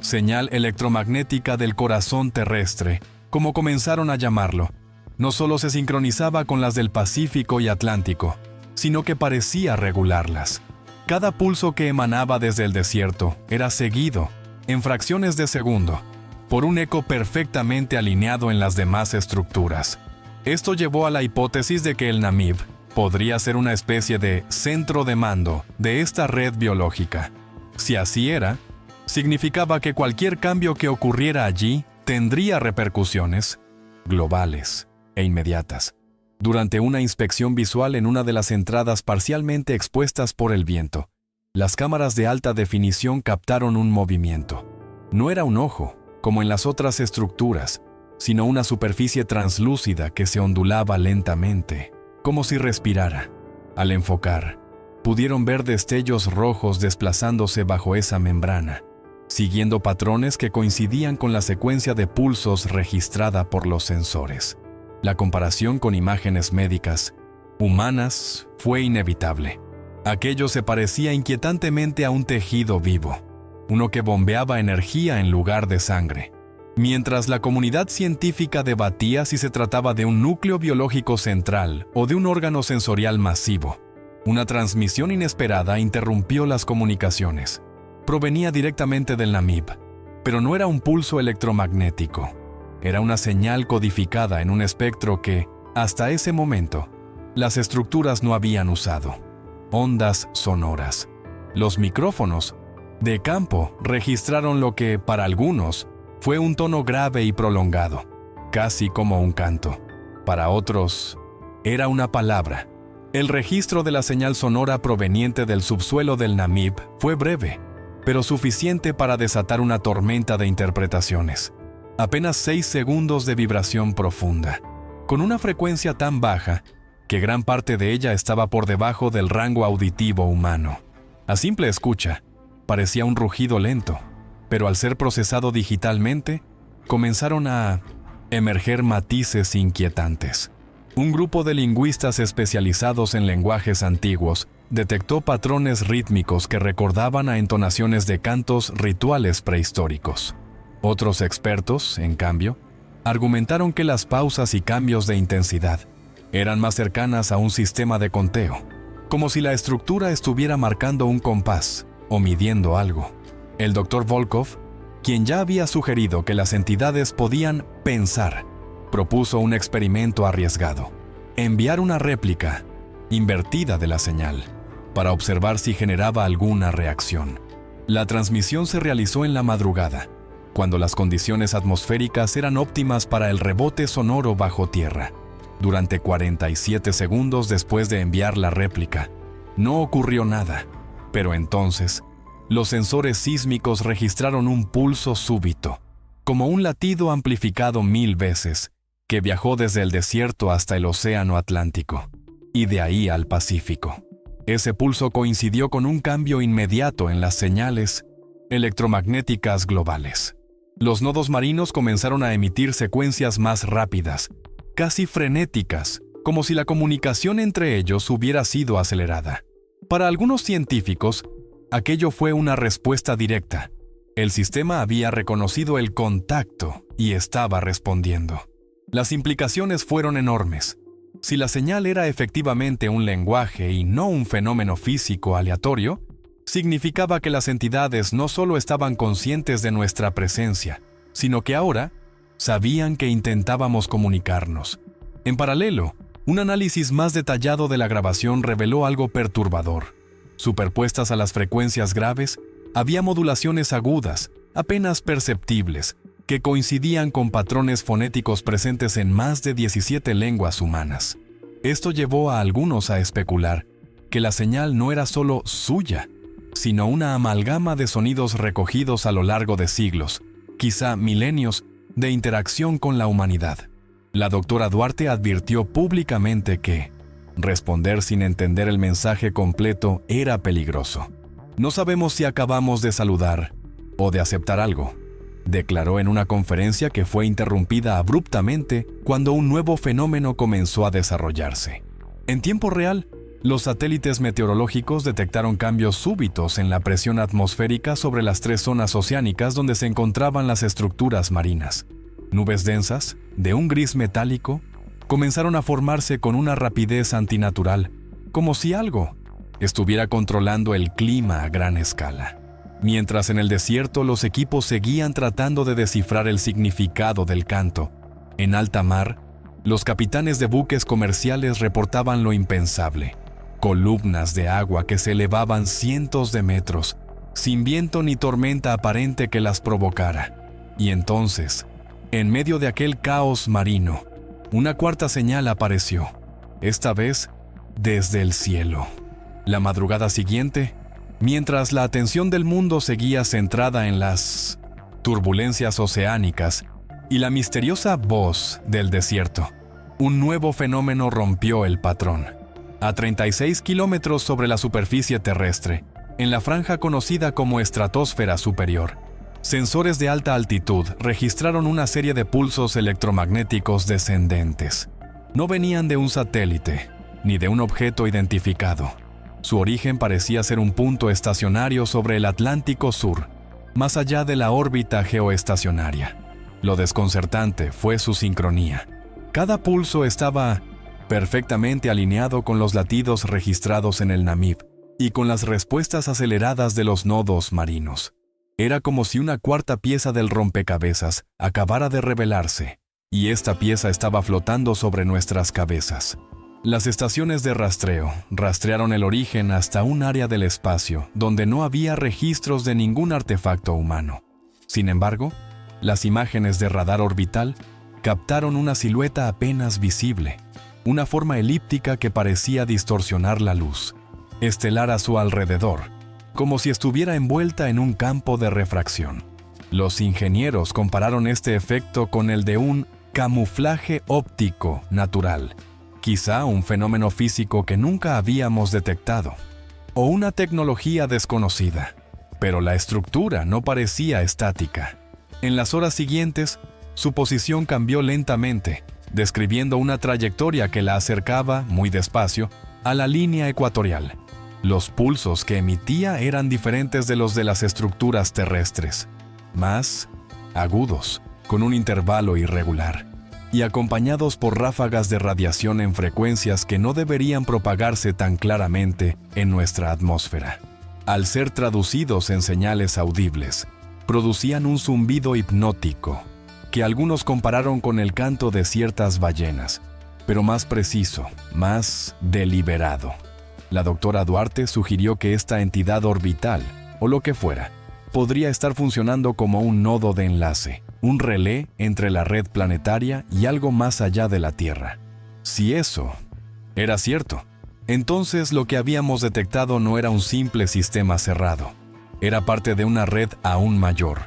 señal electromagnética del corazón terrestre, como comenzaron a llamarlo, no solo se sincronizaba con las del Pacífico y Atlántico, sino que parecía regularlas. Cada pulso que emanaba desde el desierto era seguido, en fracciones de segundo, por un eco perfectamente alineado en las demás estructuras. Esto llevó a la hipótesis de que el Namib podría ser una especie de centro de mando de esta red biológica. Si así era, significaba que cualquier cambio que ocurriera allí tendría repercusiones globales e inmediatas. Durante una inspección visual en una de las entradas parcialmente expuestas por el viento, las cámaras de alta definición captaron un movimiento. No era un ojo, como en las otras estructuras, sino una superficie translúcida que se ondulaba lentamente, como si respirara. Al enfocar, pudieron ver destellos rojos desplazándose bajo esa membrana, siguiendo patrones que coincidían con la secuencia de pulsos registrada por los sensores. La comparación con imágenes médicas humanas fue inevitable. Aquello se parecía inquietantemente a un tejido vivo, uno que bombeaba energía en lugar de sangre. Mientras la comunidad científica debatía si se trataba de un núcleo biológico central o de un órgano sensorial masivo, una transmisión inesperada interrumpió las comunicaciones. Provenía directamente del NAMIB, pero no era un pulso electromagnético. Era una señal codificada en un espectro que, hasta ese momento, las estructuras no habían usado. Ondas sonoras. Los micrófonos de campo registraron lo que, para algunos, fue un tono grave y prolongado, casi como un canto. Para otros, era una palabra. El registro de la señal sonora proveniente del subsuelo del NAMIB fue breve, pero suficiente para desatar una tormenta de interpretaciones. Apenas 6 segundos de vibración profunda, con una frecuencia tan baja que gran parte de ella estaba por debajo del rango auditivo humano. A simple escucha, parecía un rugido lento, pero al ser procesado digitalmente, comenzaron a emerger matices inquietantes. Un grupo de lingüistas especializados en lenguajes antiguos detectó patrones rítmicos que recordaban a entonaciones de cantos rituales prehistóricos. Otros expertos, en cambio, argumentaron que las pausas y cambios de intensidad eran más cercanas a un sistema de conteo, como si la estructura estuviera marcando un compás o midiendo algo. El Dr. Volkov, quien ya había sugerido que las entidades podían pensar, propuso un experimento arriesgado: enviar una réplica invertida de la señal para observar si generaba alguna reacción. La transmisión se realizó en la madrugada, cuando las condiciones atmosféricas eran óptimas para el rebote sonoro bajo tierra. Durante 47 segundos después de enviar la réplica, no ocurrió nada, pero entonces los sensores sísmicos registraron un pulso súbito, como un latido amplificado 1000 veces, que viajó desde el desierto hasta el océano Atlántico, y de ahí al Pacífico. Ese pulso coincidió con un cambio inmediato en las señales electromagnéticas globales. Los nodos marinos comenzaron a emitir secuencias más rápidas, casi frenéticas, como si la comunicación entre ellos hubiera sido acelerada. Para algunos científicos, aquello fue una respuesta directa. El sistema había reconocido el contacto y estaba respondiendo. Las implicaciones fueron enormes. Si la señal era efectivamente un lenguaje y no un fenómeno físico aleatorio, significaba que las entidades no solo estaban conscientes de nuestra presencia, sino que ahora sabían que intentábamos comunicarnos. En paralelo, un análisis más detallado de la grabación reveló algo perturbador. Superpuestas a las frecuencias graves, había modulaciones agudas, apenas perceptibles, que coincidían con patrones fonéticos presentes en más de 17 lenguas humanas. Esto llevó a algunos a especular que la señal no era solo suya, sino una amalgama de sonidos recogidos a lo largo de siglos, quizá milenios, de interacción con la humanidad. La doctora Duarte advirtió públicamente que responder sin entender el mensaje completo era peligroso. No sabemos si acabamos de saludar o de aceptar algo, declaró en una conferencia que fue interrumpida abruptamente cuando un nuevo fenómeno comenzó a desarrollarse. En tiempo real, los satélites meteorológicos detectaron cambios súbitos en la presión atmosférica sobre las 3 zonas oceánicas donde se encontraban las estructuras marinas. Nubes densas, de un gris metálico, comenzaron a formarse con una rapidez antinatural, como si algo estuviera controlando el clima a gran escala. Mientras en el desierto los equipos seguían tratando de descifrar el significado del canto, en alta mar, los capitanes de buques comerciales reportaban lo impensable: columnas de agua que se elevaban cientos de metros, sin viento ni tormenta aparente que las provocara. Y entonces, en medio de aquel caos marino, una cuarta señal apareció, esta vez desde el cielo. La madrugada siguiente, mientras la atención del mundo seguía centrada en las turbulencias oceánicas y la misteriosa voz del desierto. Un nuevo fenómeno rompió el patrón. A 36 kilómetros sobre la superficie terrestre, en la franja conocida como estratosfera superior, sensores de alta altitud registraron una serie de pulsos electromagnéticos descendentes. No venían de un satélite, ni de un objeto identificado. Su origen parecía ser un punto estacionario sobre el Atlántico Sur, más allá de la órbita geoestacionaria. Lo desconcertante fue su sincronía. Cada pulso estaba perfectamente alineado con los latidos registrados en el Namib y con las respuestas aceleradas de los nodos marinos. Era como si una cuarta pieza del rompecabezas acabara de revelarse, y esta pieza estaba flotando sobre nuestras cabezas. Las estaciones de rastreo rastrearon el origen hasta un área del espacio donde no había registros de ningún artefacto humano. Sin embargo, las imágenes de radar orbital captaron una silueta apenas visible, una forma elíptica que parecía distorsionar la luz estelar a su alrededor, como si estuviera envuelta en un campo de refracción. Los ingenieros compararon este efecto con el de un camuflaje óptico natural, quizá un fenómeno físico que nunca habíamos detectado, o una tecnología desconocida, pero la estructura no parecía estática. En las horas siguientes, su posición cambió lentamente, describiendo una trayectoria que la acercaba, muy despacio, a la línea ecuatorial. Los pulsos que emitía eran diferentes de los de las estructuras terrestres, más agudos, con un intervalo irregular, y acompañados por ráfagas de radiación en frecuencias que no deberían propagarse tan claramente en nuestra atmósfera. Al ser traducidos en señales audibles, producían un zumbido hipnótico, que algunos compararon con el canto de ciertas ballenas, pero más preciso, más deliberado. La doctora Duarte sugirió que esta entidad orbital, o lo que fuera, podría estar funcionando como un nodo de enlace, un relé entre la red planetaria y algo más allá de la Tierra. Si eso era cierto, entonces lo que habíamos detectado no era un simple sistema cerrado, era parte de una red aún mayor,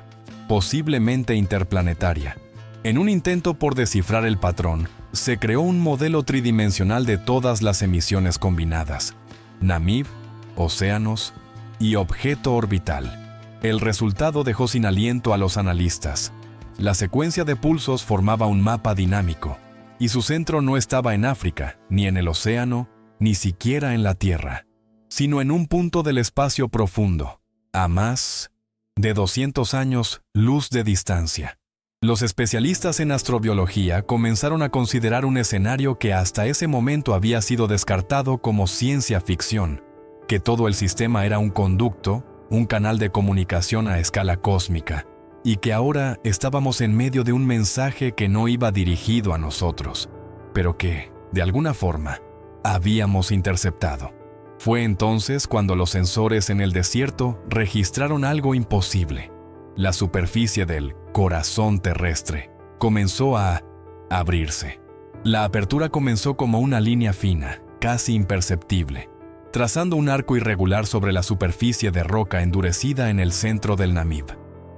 posiblemente interplanetaria. En un intento por descifrar el patrón, se creó un modelo tridimensional de todas las emisiones combinadas: Namib, océanos y objeto orbital. El resultado dejó sin aliento a los analistas. La secuencia de pulsos formaba un mapa dinámico, y su centro no estaba en África, ni en el océano, ni siquiera en la Tierra, sino en un punto del espacio profundo, a más de 200 años luz de distancia. Los especialistas en astrobiología comenzaron a considerar un escenario que hasta ese momento había sido descartado como ciencia ficción, que todo el sistema era un conducto, un canal de comunicación a escala cósmica, y que ahora estábamos en medio de un mensaje que no iba dirigido a nosotros, pero que, de alguna forma, habíamos interceptado. Fue entonces cuando los sensores en el desierto registraron algo imposible. La superficie del corazón terrestre comenzó a abrirse. La apertura comenzó como una línea fina, casi imperceptible, trazando un arco irregular sobre la superficie de roca endurecida en el centro del Namib.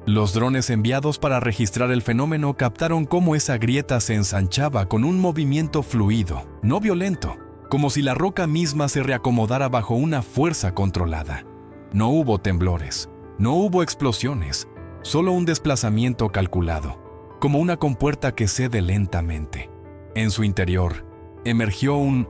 Los drones enviados para registrar el fenómeno captaron cómo esa grieta se ensanchaba con un movimiento fluido, no violento, como si la roca misma se reacomodara bajo una fuerza controlada. No hubo temblores, no hubo explosiones, solo un desplazamiento calculado, como una compuerta que cede lentamente. En su interior, emergió un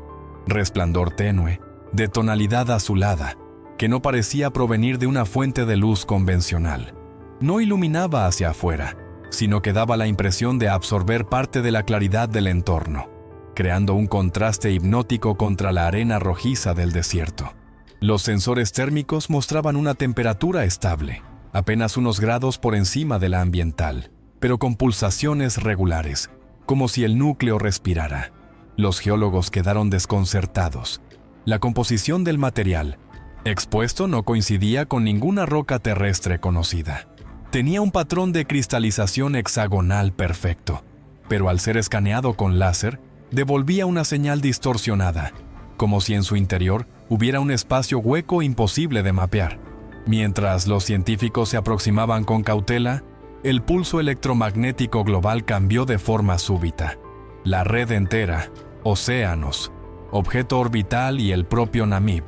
resplandor tenue, de tonalidad azulada, que no parecía provenir de una fuente de luz convencional. No iluminaba hacia afuera, sino que daba la impresión de absorber parte de la claridad del entorno, creando un contraste hipnótico contra la arena rojiza del desierto. Los sensores térmicos mostraban una temperatura estable, apenas unos grados por encima de la ambiental, pero con pulsaciones regulares, como si el núcleo respirara. Los geólogos quedaron desconcertados. La composición del material expuesto no coincidía con ninguna roca terrestre conocida. Tenía un patrón de cristalización hexagonal perfecto, pero al ser escaneado con láser, devolvía una señal distorsionada, como si en su interior hubiera un espacio hueco imposible de mapear. Mientras los científicos se aproximaban con cautela, el pulso electromagnético global cambió de forma súbita. La red entera, océanos, objeto orbital y el propio Namib,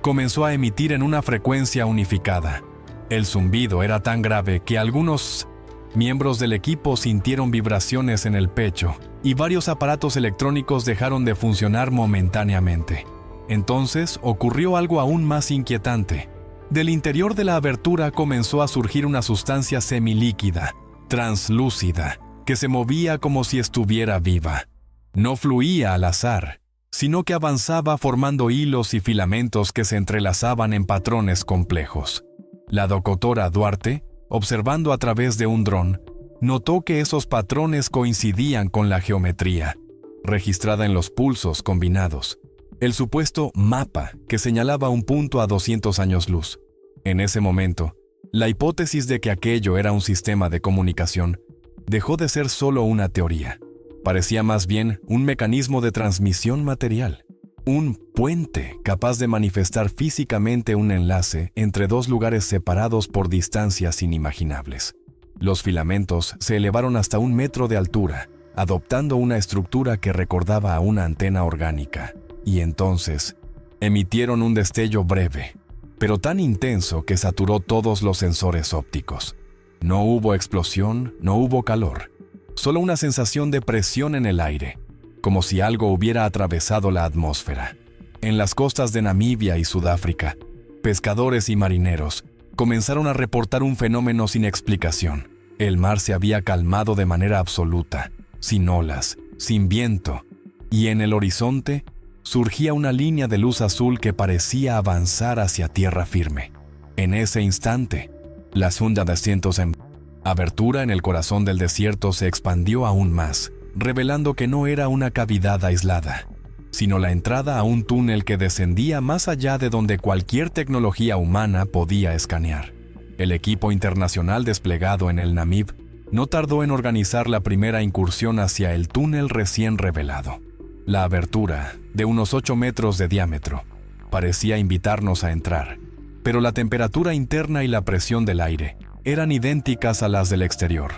comenzó a emitir en una frecuencia unificada. El zumbido era tan grave que algunos miembros del equipo sintieron vibraciones en el pecho y varios aparatos electrónicos dejaron de funcionar momentáneamente. Entonces ocurrió algo aún más inquietante. Del interior de la abertura comenzó a surgir una sustancia semilíquida, translúcida, que se movía como si estuviera viva. No fluía al azar, sino que avanzaba formando hilos y filamentos que se entrelazaban en patrones complejos. La doctora Duarte, observando a través de un dron, notó que esos patrones coincidían con la geometría, registrada en los pulsos combinados, el supuesto mapa que señalaba un punto a 200 años luz. En ese momento, la hipótesis de que aquello era un sistema de comunicación dejó de ser solo una teoría. Parecía más bien un mecanismo de transmisión material, un puente capaz de manifestar físicamente un enlace entre dos lugares separados por distancias inimaginables. Los filamentos se elevaron hasta 1 metro de altura, adoptando una estructura que recordaba a una antena orgánica, y entonces emitieron un destello breve, pero tan intenso que saturó todos los sensores ópticos. No hubo explosión, no hubo calor, solo una sensación de presión en el aire, como si algo hubiera atravesado la atmósfera. En las costas de Namibia y Sudáfrica, pescadores y marineros comenzaron a reportar un fenómeno sin explicación. El mar se había calmado de manera absoluta, sin olas, sin viento, y en el horizonte surgía una línea de luz azul que parecía avanzar hacia tierra firme. En ese instante, la sonda de asientos en abertura en el corazón del desierto se expandió aún más, revelando que no era una cavidad aislada, sino la entrada a un túnel que descendía más allá de donde cualquier tecnología humana podía escanear. El equipo internacional desplegado en el Namib no tardó en organizar la primera incursión hacia el túnel recién revelado. La abertura, de unos 8 metros de diámetro, parecía invitarnos a entrar, pero la temperatura interna y la presión del aire eran idénticas a las del exterior,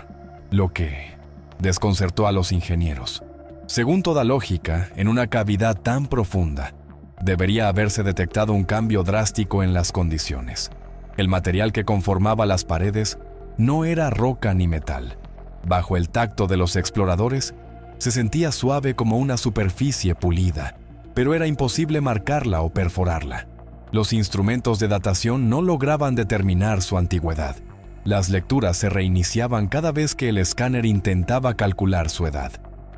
lo que desconcertó a los ingenieros. Según toda lógica, en una cavidad tan profunda, debería haberse detectado un cambio drástico en las condiciones. El material que conformaba las paredes no era roca ni metal. Bajo el tacto de los exploradores, se sentía suave como una superficie pulida, pero era imposible marcarla o perforarla. Los instrumentos de datación no lograban determinar su antigüedad. Las lecturas se reiniciaban cada vez que el escáner intentaba calcular su edad.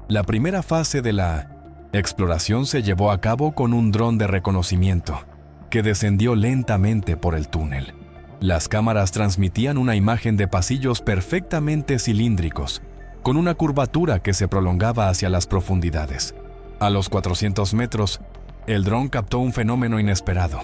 La primera fase de la exploración se llevó a cabo con un dron de reconocimiento, que descendió lentamente por el túnel. Las cámaras transmitían una imagen de pasillos perfectamente cilíndricos, con una curvatura que se prolongaba hacia las profundidades. A los 400 metros, el dron captó un fenómeno inesperado: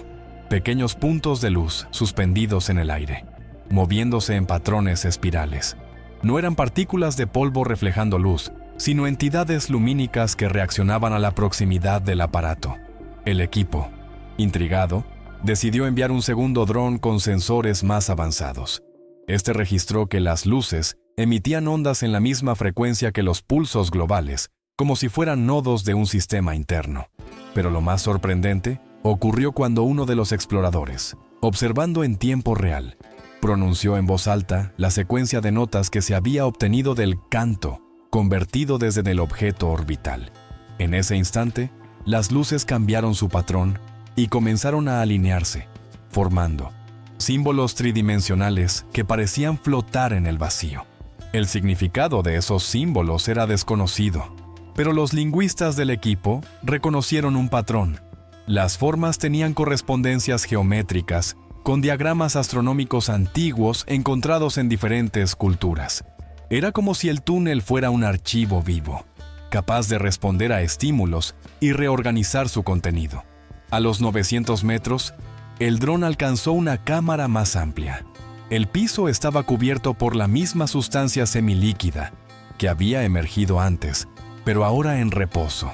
pequeños puntos de luz suspendidos en el aire, moviéndose en patrones espirales. No eran partículas de polvo reflejando luz, sino entidades lumínicas que reaccionaban a la proximidad del aparato. El equipo, intrigado, decidió enviar un segundo dron con sensores más avanzados. Este registró que las luces emitían ondas en la misma frecuencia que los pulsos globales, como si fueran nodos de un sistema interno. Pero lo más sorprendente ocurrió cuando uno de los exploradores, observando en tiempo real, pronunció en voz alta la secuencia de notas que se había obtenido del canto convertido desde el objeto orbital. En ese instante, las luces cambiaron su patrón y comenzaron a alinearse, formando símbolos tridimensionales que parecían flotar en el vacío. El significado de esos símbolos era desconocido, pero los lingüistas del equipo reconocieron un patrón. Las formas tenían correspondencias geométricas con diagramas astronómicos antiguos encontrados en diferentes culturas. Era como si el túnel fuera un archivo vivo, capaz de responder a estímulos y reorganizar su contenido. A los 900 metros, el dron alcanzó una cámara más amplia. El piso estaba cubierto por la misma sustancia semilíquida que había emergido antes, pero ahora en reposo,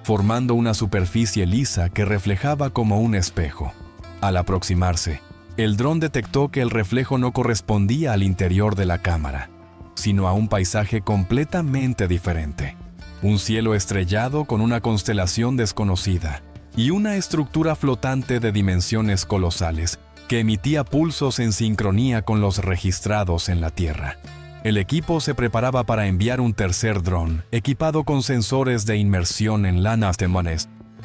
formando una superficie lisa que reflejaba como un espejo. Al aproximarse, el dron detectó que el reflejo no correspondía al interior de la cámara. sino a un paisaje completamente diferente. Un cielo estrellado con una constelación desconocida y una estructura flotante de dimensiones colosales que emitía pulsos en sincronía con los registrados en la Tierra. El equipo se preparaba para enviar un tercer dron equipado con sensores de inmersión en la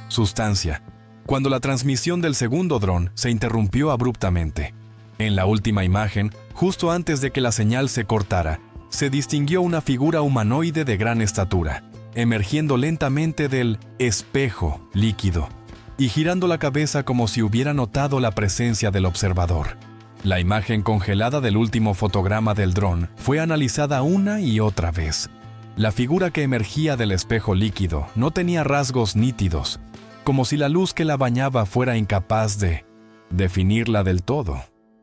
sustancia, cuando la transmisión del segundo dron se interrumpió abruptamente. En la última imagen, justo antes de que la señal se cortara, se distinguió una figura humanoide de gran estatura, emergiendo lentamente del espejo líquido y girando la cabeza como si hubiera notado la presencia del observador. La imagen congelada del último fotograma del dron fue analizada una y otra vez. La figura que emergía del espejo líquido no tenía rasgos nítidos, como si la luz que la bañaba fuera incapaz de definirla del todo.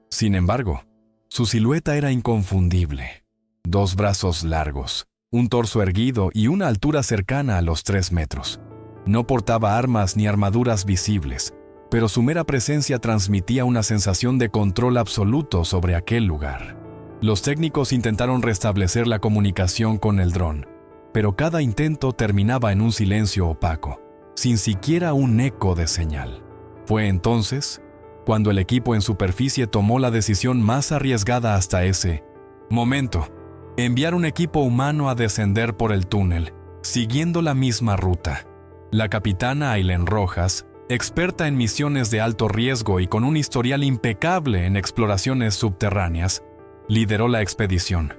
Sin embargo, su silueta era inconfundible. 2 brazos largos, un torso erguido y una altura cercana a los 3 metros. No portaba armas ni armaduras visibles, pero su mera presencia transmitía una sensación de control absoluto sobre aquel lugar. Los técnicos intentaron restablecer la comunicación con el dron, pero cada intento terminaba en un silencio opaco, sin siquiera un eco de señal. Fue entonces cuando el equipo en superficie tomó la decisión más arriesgada hasta ese momento: enviar un equipo humano a descender por el túnel, siguiendo la misma ruta. La capitana Aileen Rojas, experta en misiones de alto riesgo y con un historial impecable en exploraciones subterráneas, lideró la expedición.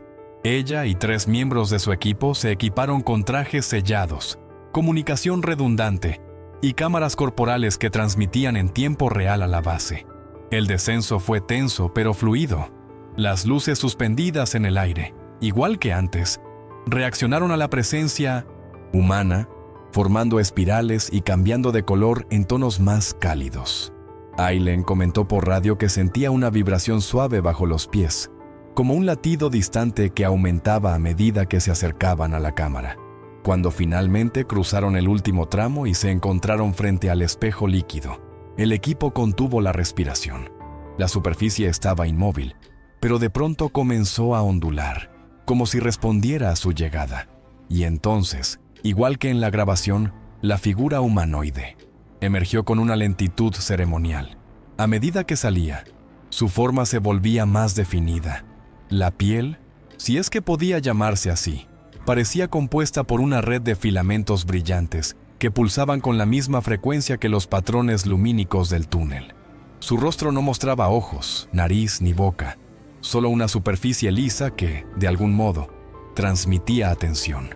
Ella y 3 miembros de su equipo se equiparon con trajes sellados, comunicación redundante y cámaras corporales que transmitían en tiempo real a la base. El descenso fue tenso pero fluido. Las luces suspendidas en el aire, igual que antes, reaccionaron a la presencia humana, formando espirales y cambiando de color en tonos más cálidos. Aileen comentó por radio que sentía una vibración suave bajo los pies, como un latido distante que aumentaba a medida que se acercaban a la cámara. Cuando finalmente cruzaron el último tramo y se encontraron frente al espejo líquido, el equipo contuvo la respiración. La superficie estaba inmóvil, pero de pronto comenzó a ondular, como si respondiera a su llegada. Y entonces, igual que en la grabación, la figura humanoide emergió con una lentitud ceremonial. A medida que salía, su forma se volvía más definida. La piel, si es que podía llamarse así, parecía compuesta por una red de filamentos brillantes que pulsaban con la misma frecuencia que los patrones lumínicos del túnel. Su rostro no mostraba ojos, nariz ni boca, solo una superficie lisa que, de algún modo, transmitía atención.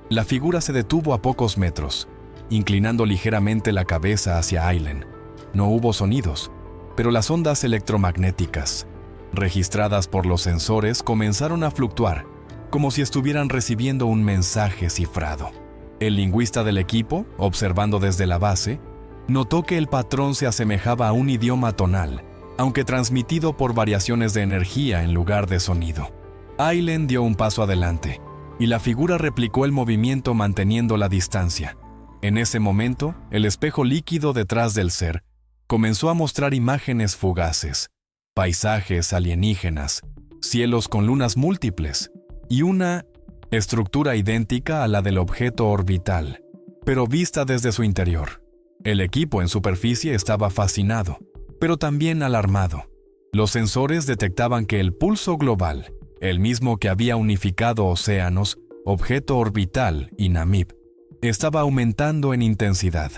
La figura se detuvo a pocos metros, inclinando ligeramente la cabeza hacia Aileen. No hubo sonidos, pero las ondas electromagnéticas, registradas por los sensores, comenzaron a fluctuar, como si estuvieran recibiendo un mensaje cifrado. El lingüista del equipo, observando desde la base, notó que el patrón se asemejaba a un idioma tonal, aunque transmitido por variaciones de energía en lugar de sonido. Aileen dio un paso adelante, y la figura replicó el movimiento manteniendo la distancia. En ese momento, el espejo líquido detrás del ser comenzó a mostrar imágenes fugaces, paisajes alienígenas, cielos con lunas múltiples y una estructura idéntica a la del objeto orbital, pero vista desde su interior. El equipo en superficie estaba fascinado, pero también alarmado. Los sensores detectaban que el pulso global, el mismo que había unificado océanos, objeto orbital y Namib, estaba aumentando en intensidad.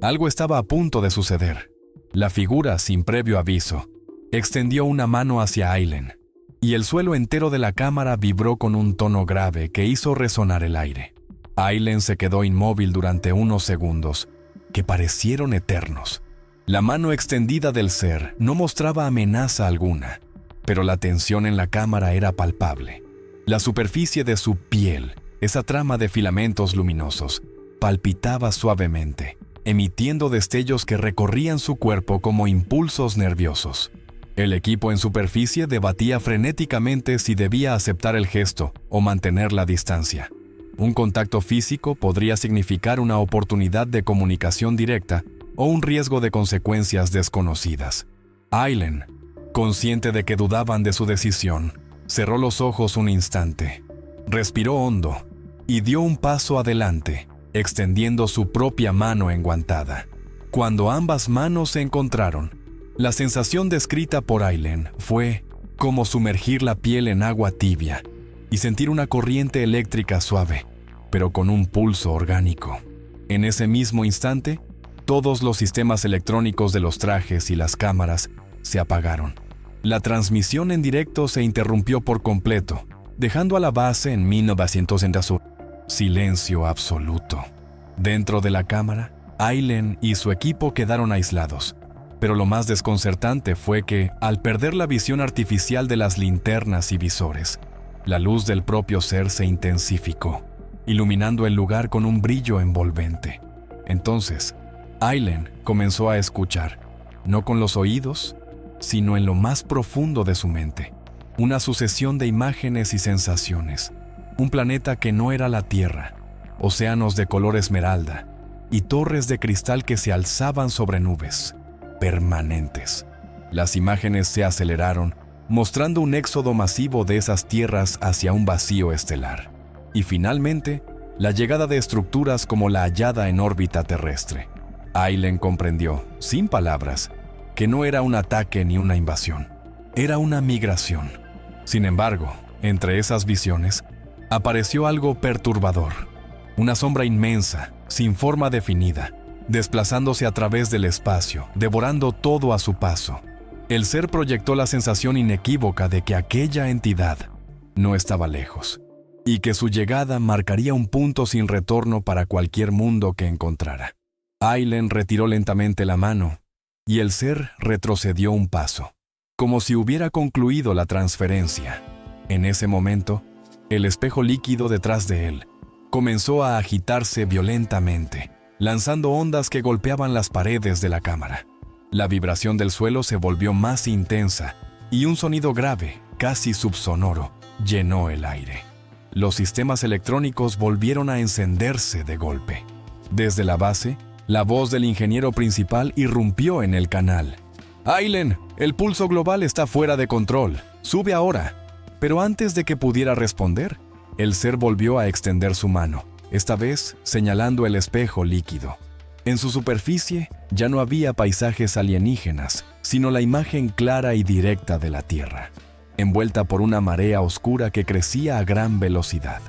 Algo estaba a punto de suceder. La figura, sin previo aviso, extendió una mano hacia Aileen, y el suelo entero de la cámara vibró con un tono grave que hizo resonar el aire. Aileen se quedó inmóvil durante unos segundos, que parecieron eternos. La mano extendida del ser no mostraba amenaza alguna, pero la tensión en la cámara era palpable. La superficie de su piel, esa trama de filamentos luminosos, palpitaba suavemente, emitiendo destellos que recorrían su cuerpo como impulsos nerviosos. El equipo en superficie debatía frenéticamente si debía aceptar el gesto o mantener la distancia. Un contacto físico podría significar una oportunidad de comunicación directa o un riesgo de consecuencias desconocidas. Aileen, consciente de que dudaban de su decisión, cerró los ojos un instante. Respiró hondo y dio un paso adelante, extendiendo su propia mano enguantada. Cuando ambas manos se encontraron, la sensación descrita por Aileen fue como sumergir la piel en agua tibia y sentir una corriente eléctrica suave, pero con un pulso orgánico. En ese mismo instante, todos los sistemas electrónicos de los trajes y las cámaras se apagaron. La transmisión en directo se interrumpió por completo, dejando a la base en 1900 en azul. Silencio absoluto. Dentro de la cámara, Aileen y su equipo quedaron aislados, pero lo más desconcertante fue que, al perder la visión artificial de las linternas y visores, la luz del propio ser se intensificó, iluminando el lugar con un brillo envolvente. Entonces, Aileen comenzó a escuchar, no con los oídos, sino en lo más profundo de su mente, una sucesión de imágenes y sensaciones. Un planeta que no era la Tierra, océanos de color esmeralda y torres de cristal que se alzaban sobre nubes permanentes. Las imágenes se aceleraron, mostrando un éxodo masivo de esas tierras hacia un vacío estelar. Y finalmente, la llegada de estructuras como la hallada en órbita terrestre. Aileen comprendió, sin palabras, que no era un ataque ni una invasión. Era una migración. Sin embargo, entre esas visiones, apareció algo perturbador. Una sombra inmensa, sin forma definida, desplazándose a través del espacio, devorando todo a su paso. El ser proyectó la sensación inequívoca de que aquella entidad no estaba lejos, y que su llegada marcaría un punto sin retorno para cualquier mundo que encontrara. Aileen retiró lentamente la mano, y el ser retrocedió un paso, como si hubiera concluido la transferencia. En ese momento, el espejo líquido detrás de él comenzó a agitarse violentamente, lanzando ondas que golpeaban las paredes de la cámara. La vibración del suelo se volvió más intensa y un sonido grave, casi subsonoro, llenó el aire. Los sistemas electrónicos volvieron a encenderse de golpe. Desde la base, la voz del ingeniero principal irrumpió en el canal. «Aileen, el pulso global está fuera de control. Sube ahora». Pero antes de que pudiera responder, el ser volvió a extender su mano, esta vez señalando el espejo líquido. En su superficie ya no había paisajes alienígenas, sino la imagen clara y directa de la Tierra, envuelta por una marea oscura que crecía a gran velocidad.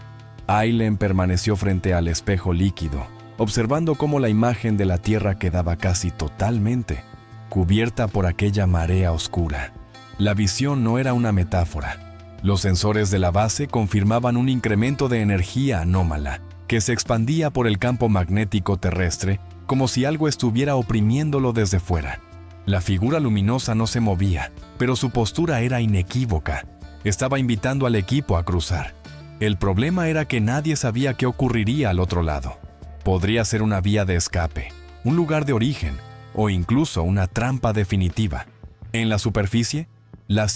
Aileen permaneció frente al espejo líquido, observando cómo la imagen de la Tierra quedaba casi totalmente cubierta por aquella marea oscura. La visión no era una metáfora. Los sensores de la base confirmaban un incremento de energía anómala que se expandía por el campo magnético terrestre como si algo estuviera oprimiéndolo desde fuera. La figura luminosa no se movía, pero su postura era inequívoca. Estaba invitando al equipo a cruzar. El problema era que nadie sabía qué ocurriría al otro lado. Podría ser una vía de escape, un lugar de origen o incluso una trampa definitiva. En la superficie, la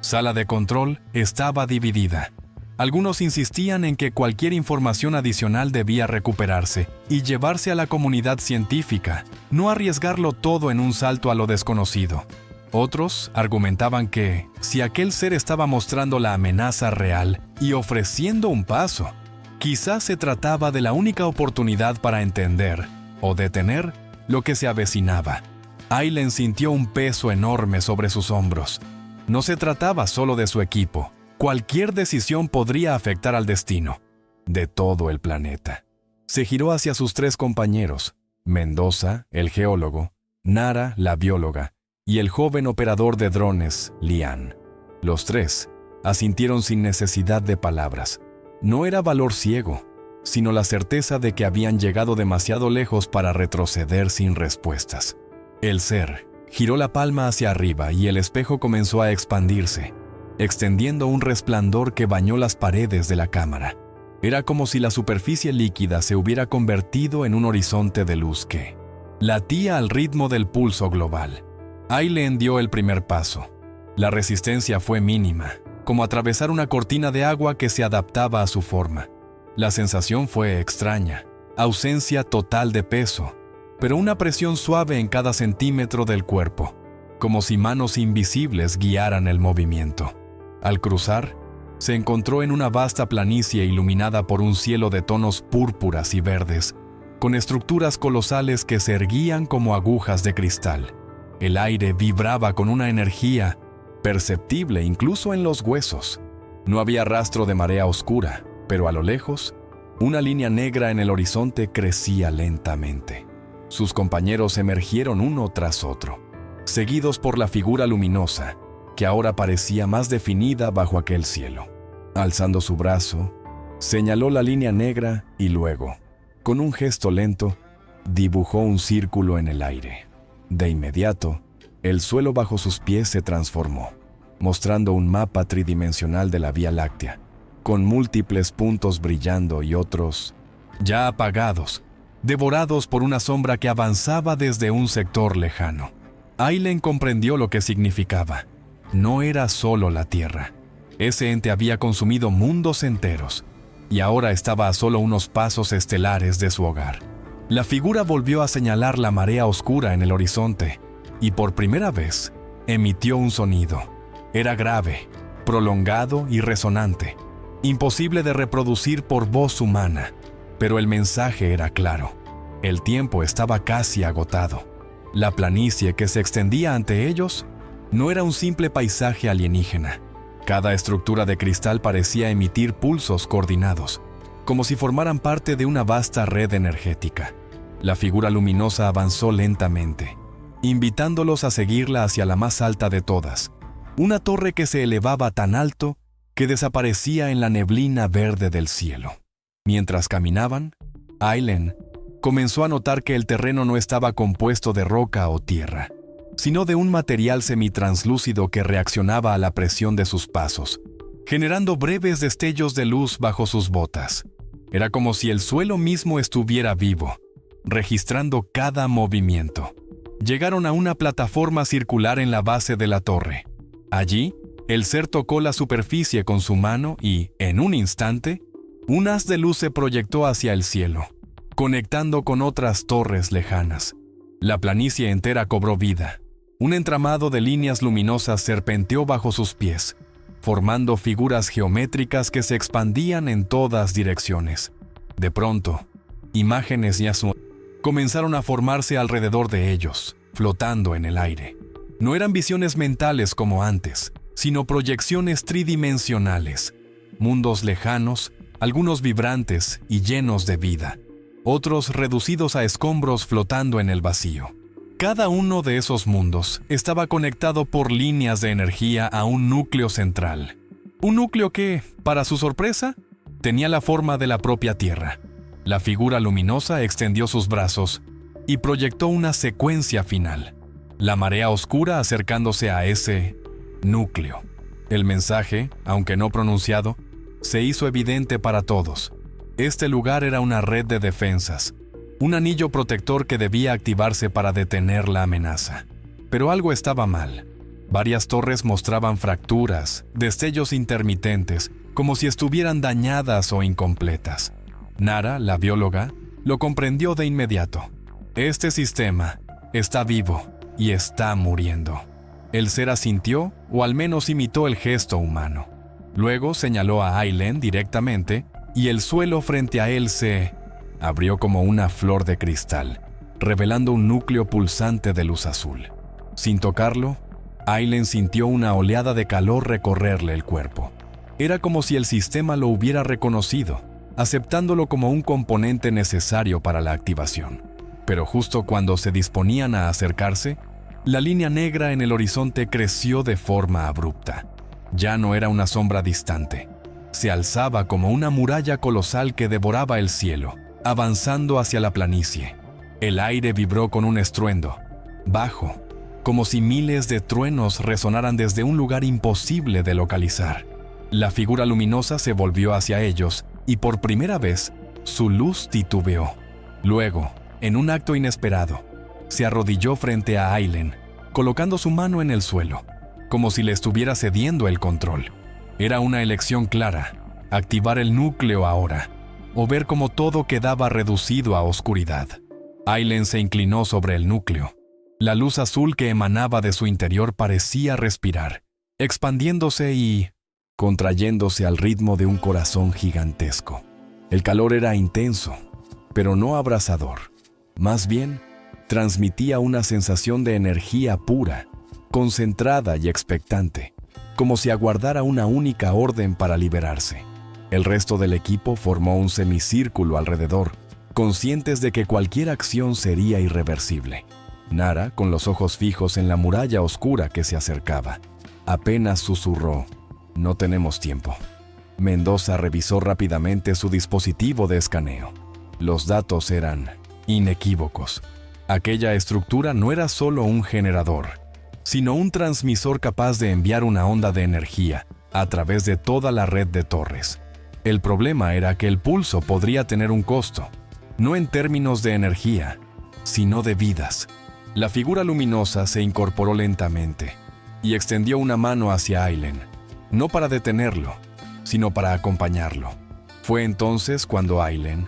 sala de control estaba dividida. Algunos insistían en que cualquier información adicional debía recuperarse y llevarse a la comunidad científica, no arriesgarlo todo en un salto a lo desconocido. Otros argumentaban que, si aquel ser estaba mostrando la amenaza real y ofreciendo un paso, quizás se trataba de la única oportunidad para entender o detener lo que se avecinaba. Aileen sintió un peso enorme sobre sus hombros. No se trataba solo de su equipo. Cualquier decisión podría afectar al destino de todo el planeta. Se giró hacia sus tres compañeros, Mendoza, el geólogo, Nara, la bióloga, y el joven operador de drones, Lian. Los tres asintieron sin necesidad de palabras. No era valor ciego, sino la certeza de que habían llegado demasiado lejos para retroceder sin respuestas. El ser giró la palma hacia arriba y el espejo comenzó a expandirse, extendiendo un resplandor que bañó las paredes de la cámara. Era como si la superficie líquida se hubiera convertido en un horizonte de luz que latía al ritmo del pulso global. Aileen dio el primer paso. La resistencia fue mínima, como atravesar una cortina de agua que se adaptaba a su forma. La sensación fue extraña, ausencia total de peso, pero una presión suave en cada centímetro del cuerpo, como si manos invisibles guiaran el movimiento. Al cruzar, se encontró en una vasta planicie iluminada por un cielo de tonos púrpuras y verdes, con estructuras colosales que se erguían como agujas de cristal. El aire vibraba con una energía perceptible incluso en los huesos. No había rastro de marea oscura, pero a lo lejos, una línea negra en el horizonte crecía lentamente. Sus compañeros emergieron uno tras otro, seguidos por la figura luminosa, que ahora parecía más definida bajo aquel cielo. Alzando su brazo, señaló la línea negra y luego, con un gesto lento, dibujó un círculo en el aire. De inmediato, el suelo bajo sus pies se transformó, mostrando un mapa tridimensional de la Vía Láctea, con múltiples puntos brillando y otros ya apagados, devorados por una sombra que avanzaba desde un sector lejano. Aileen comprendió lo que significaba. No era solo la Tierra. Ese ente había consumido mundos enteros, y ahora estaba a solo unos pasos estelares de su hogar. La figura volvió a señalar la marea oscura en el horizonte, y por primera vez emitió un sonido. Era grave, prolongado y resonante, imposible de reproducir por voz humana, pero el mensaje era claro. El tiempo estaba casi agotado. La planicie que se extendía ante ellos no era un simple paisaje alienígena. Cada estructura de cristal parecía emitir pulsos coordinados, como si formaran parte de una vasta red energética. La figura luminosa avanzó lentamente, invitándolos a seguirla hacia la más alta de todas, una torre que se elevaba tan alto que desaparecía en la neblina verde del cielo. Mientras caminaban, Aileen comenzó a notar que el terreno no estaba compuesto de roca o tierra, sino de un material semitranslúcido que reaccionaba a la presión de sus pasos, generando breves destellos de luz bajo sus botas. Era como si el suelo mismo estuviera vivo, registrando cada movimiento. Llegaron a una plataforma circular en la base de la torre. Allí, el ser tocó la superficie con su mano y, en un instante, un haz de luz se proyectó hacia el cielo, conectando con otras torres lejanas. La planicie entera cobró vida. Un entramado de líneas luminosas serpenteó bajo sus pies, formando figuras geométricas que se expandían en todas direcciones. De pronto, imágenes y azul comenzaron a formarse alrededor de ellos, flotando en el aire. No eran visiones mentales como antes, sino proyecciones tridimensionales, mundos lejanos, algunos vibrantes y llenos de vida, otros reducidos a escombros flotando en el vacío. Cada uno de esos mundos estaba conectado por líneas de energía a un núcleo central. Un núcleo que, para su sorpresa, tenía la forma de la propia Tierra. La figura luminosa extendió sus brazos y proyectó una secuencia final. La marea oscura acercándose a ese núcleo. El mensaje, aunque no pronunciado, se hizo evidente para todos. Este lugar era una red de defensas, un anillo protector que debía activarse para detener la amenaza. Pero algo estaba mal. Varias torres mostraban fracturas, destellos intermitentes, como si estuvieran dañadas o incompletas. Nara, la bióloga, lo comprendió de inmediato. Este sistema está vivo y está muriendo. El ser asintió, o al menos imitó el gesto humano. Luego señaló a Aileen directamente, y el suelo frente a él se abrió como una flor de cristal, revelando un núcleo pulsante de luz azul. Sin tocarlo, Aileen sintió una oleada de calor recorrerle el cuerpo. Era como si el sistema lo hubiera reconocido, aceptándolo como un componente necesario para la activación. Pero justo cuando se disponían a acercarse, la línea negra en el horizonte creció de forma abrupta. Ya no era una sombra distante. Se alzaba como una muralla colosal que devoraba el cielo, avanzando hacia la planicie. El aire vibró con un estruendo, bajo, como si miles de truenos resonaran desde un lugar imposible de localizar. La figura luminosa se volvió hacia ellos y por primera vez su luz titubeó. Luego, en un acto inesperado, se arrodilló frente a Aileen, colocando su mano en el suelo, como si le estuviera cediendo el control. Era una elección clara: activar el núcleo ahora, o ver cómo todo quedaba reducido a oscuridad. Aileen se inclinó sobre el núcleo. La luz azul que emanaba de su interior parecía respirar, expandiéndose y, contrayéndose al ritmo de un corazón gigantesco. El calor era intenso, pero no abrasador. Más bien, transmitía una sensación de energía pura, concentrada y expectante, como si aguardara una única orden para liberarse. El resto del equipo formó un semicírculo alrededor, conscientes de que cualquier acción sería irreversible. Nara, con los ojos fijos en la muralla oscura que se acercaba, apenas susurró: «No tenemos tiempo». Mendoza revisó rápidamente su dispositivo de escaneo. Los datos eran inequívocos. Aquella estructura no era solo un generador, sino un transmisor capaz de enviar una onda de energía a través de toda la red de torres. El problema era que el pulso podría tener un costo, no en términos de energía, sino de vidas. La figura luminosa se incorporó lentamente y extendió una mano hacia Aileen, no para detenerlo, sino para acompañarlo. Fue entonces cuando Aileen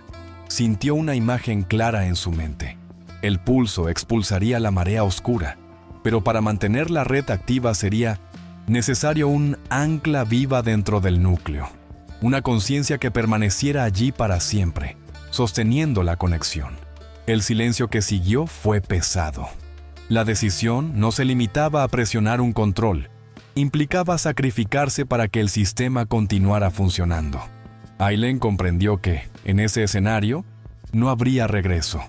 sintió una imagen clara en su mente. El pulso expulsaría la marea oscura, pero para mantener la red activa sería necesario un ancla viva dentro del núcleo, una conciencia que permaneciera allí para siempre, sosteniendo la conexión. El silencio que siguió fue pesado. La decisión no se limitaba a presionar un control, implicaba sacrificarse para que el sistema continuara funcionando. Aileen comprendió que, en ese escenario, no habría regreso.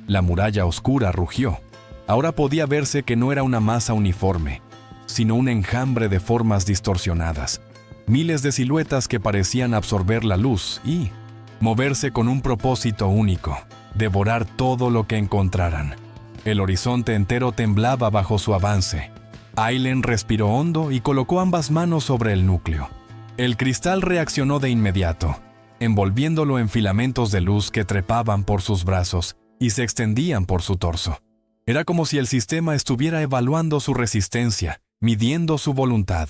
La muralla oscura rugió. Ahora podía verse que no era una masa uniforme, sino un enjambre de formas distorsionadas, miles de siluetas que parecían absorber la luz y moverse con un propósito único: devorar todo lo que encontraran. El horizonte entero temblaba bajo su avance. Aileen respiró hondo y colocó ambas manos sobre el núcleo. El cristal reaccionó de inmediato, envolviéndolo en filamentos de luz que trepaban por sus brazos y se extendían por su torso. Era como si el sistema estuviera evaluando su resistencia, midiendo su voluntad.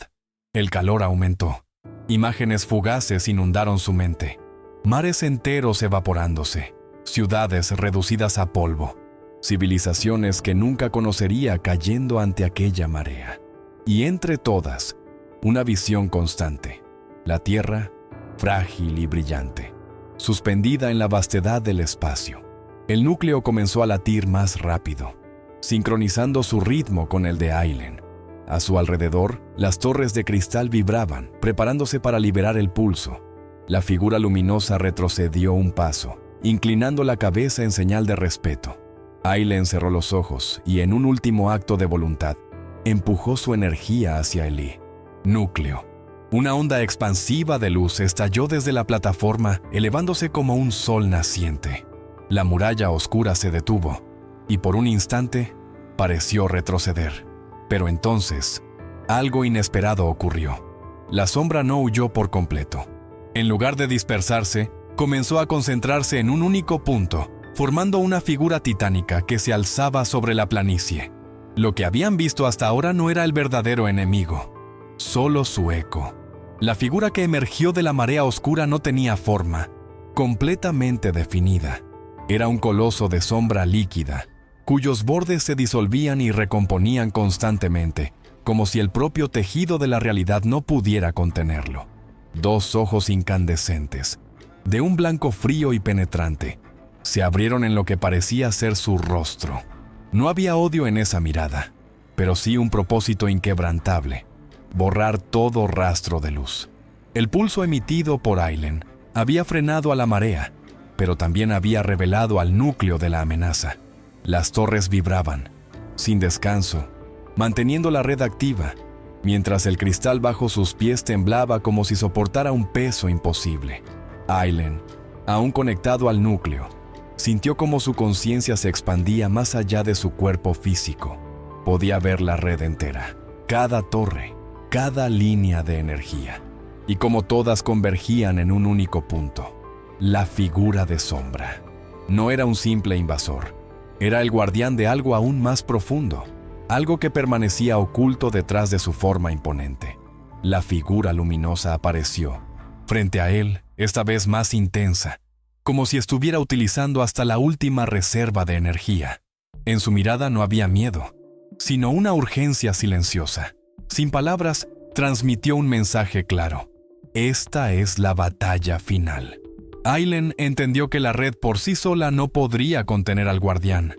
El calor aumentó. Imágenes fugaces inundaron su mente. Mares enteros evaporándose, ciudades reducidas a polvo, civilizaciones que nunca conocería cayendo ante aquella marea. Y entre todas, una visión constante: la Tierra, frágil y brillante, suspendida en la vastedad del espacio. El núcleo comenzó a latir más rápido, sincronizando su ritmo con el de Aileen. A su alrededor, las torres de cristal vibraban, preparándose para liberar el pulso. La figura luminosa retrocedió un paso, inclinando la cabeza en señal de respeto. Aileen cerró los ojos y, en un último acto de voluntad, empujó su energía hacia el núcleo. Una onda expansiva de luz estalló desde la plataforma, elevándose como un sol naciente. La muralla oscura se detuvo y por un instante pareció retroceder. Pero entonces, algo inesperado ocurrió. La sombra no huyó por completo. En lugar de dispersarse, comenzó a concentrarse en un único punto, formando una figura titánica que se alzaba sobre la planicie. Lo que habían visto hasta ahora no era el verdadero enemigo, solo su eco. La figura que emergió de la marea oscura no tenía forma, completamente definida. Era un coloso de sombra líquida, cuyos bordes se disolvían y recomponían constantemente, como si el propio tejido de la realidad no pudiera contenerlo. Dos ojos incandescentes, de un blanco frío y penetrante, se abrieron en lo que parecía ser su rostro. No había odio en esa mirada, pero sí un propósito inquebrantable: borrar todo rastro de luz. El pulso emitido por Aileen había frenado a la marea, pero también había revelado al núcleo de la amenaza. Las torres vibraban, sin descanso, manteniendo la red activa, mientras el cristal bajo sus pies temblaba como si soportara un peso imposible. Aileen, aún conectado al núcleo, sintió como su conciencia se expandía más allá de su cuerpo físico. Podía ver la red entera, cada torre, cada línea de energía, y como todas convergían en un único punto: la figura de sombra. No era un simple invasor, era el guardián de algo aún más profundo, algo que permanecía oculto detrás de su forma imponente. La figura luminosa apareció, frente a él, esta vez más intensa, como si estuviera utilizando hasta la última reserva de energía. En su mirada no había miedo, sino una urgencia silenciosa. Sin palabras, transmitió un mensaje claro: Esta es la batalla final. Aylen entendió que la red por sí sola no podría contener al guardián.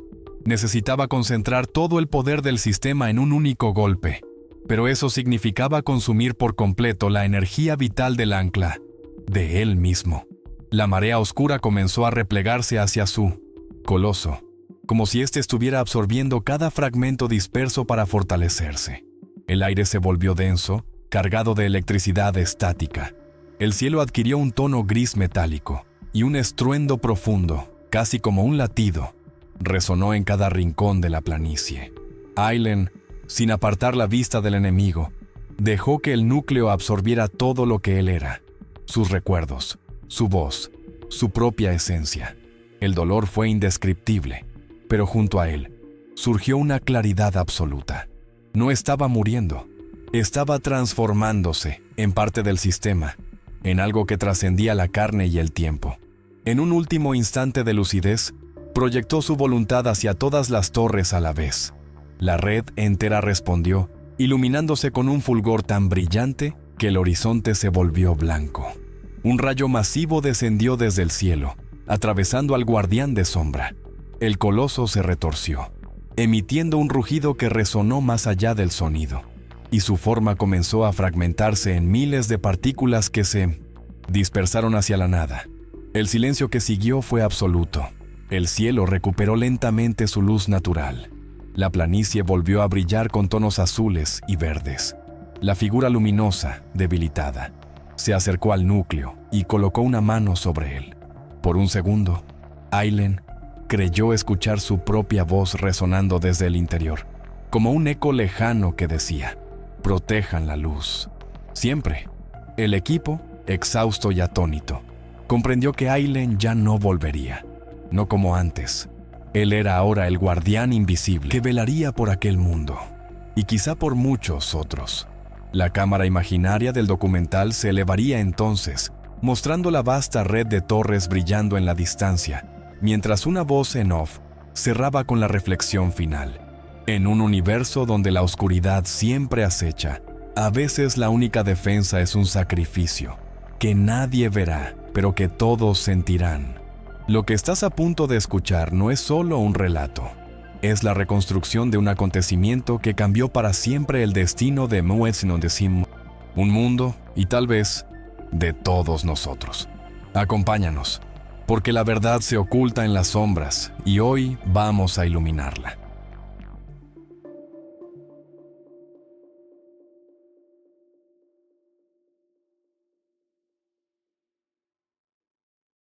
Necesitaba concentrar todo el poder del sistema en un único golpe, pero eso significaba consumir por completo la energía vital del ancla, de él mismo. La marea oscura comenzó a replegarse hacia su coloso, como si éste estuviera absorbiendo cada fragmento disperso para fortalecerse. El aire se volvió denso, cargado de electricidad estática. El cielo adquirió un tono gris metálico, y un estruendo profundo, casi como un latido, resonó en cada rincón de la planicie. Aylen, sin apartar la vista del enemigo, dejó que el núcleo absorbiera todo lo que él era, sus recuerdos, su voz, su propia esencia. El dolor fue indescriptible, pero junto a él surgió una claridad absoluta. No estaba muriendo, estaba transformándose en parte del sistema, en algo que trascendía la carne y el tiempo. En un último instante de lucidez, proyectó su voluntad hacia todas las torres a la vez. La red entera respondió, iluminándose con un fulgor tan brillante que el horizonte se volvió blanco. Un rayo masivo descendió desde el cielo, atravesando al guardián de sombra. El coloso se retorció, emitiendo un rugido que resonó más allá del sonido, y su forma comenzó a fragmentarse en miles de partículas que se dispersaron hacia la nada. El silencio que siguió fue absoluto. El cielo recuperó lentamente su luz natural. La planicie volvió a brillar con tonos azules y verdes. La figura luminosa, debilitada, se acercó al núcleo y colocó una mano sobre él. Por un segundo, Aylen creyó escuchar su propia voz resonando desde el interior, como un eco lejano que decía: «Protejan la luz». Siempre. El equipo, exhausto y atónito, comprendió que Aylen ya no volvería. No como antes. Él era ahora el guardián invisible que velaría por aquel mundo, y quizá por muchos otros. La cámara imaginaria del documental se elevaría entonces, mostrando la vasta red de torres brillando en la distancia, mientras una voz en off cerraba con la reflexión final. En un universo donde la oscuridad siempre acecha, a veces la única defensa es un sacrificio, que nadie verá, pero que todos sentirán. Lo que estás a punto de escuchar no es solo un relato. Es la reconstrucción de un acontecimiento que cambió para siempre el destino de Muezzin-on-Dessim, un mundo y tal vez de todos nosotros. Acompáñanos, porque la verdad se oculta en las sombras y hoy vamos a iluminarla.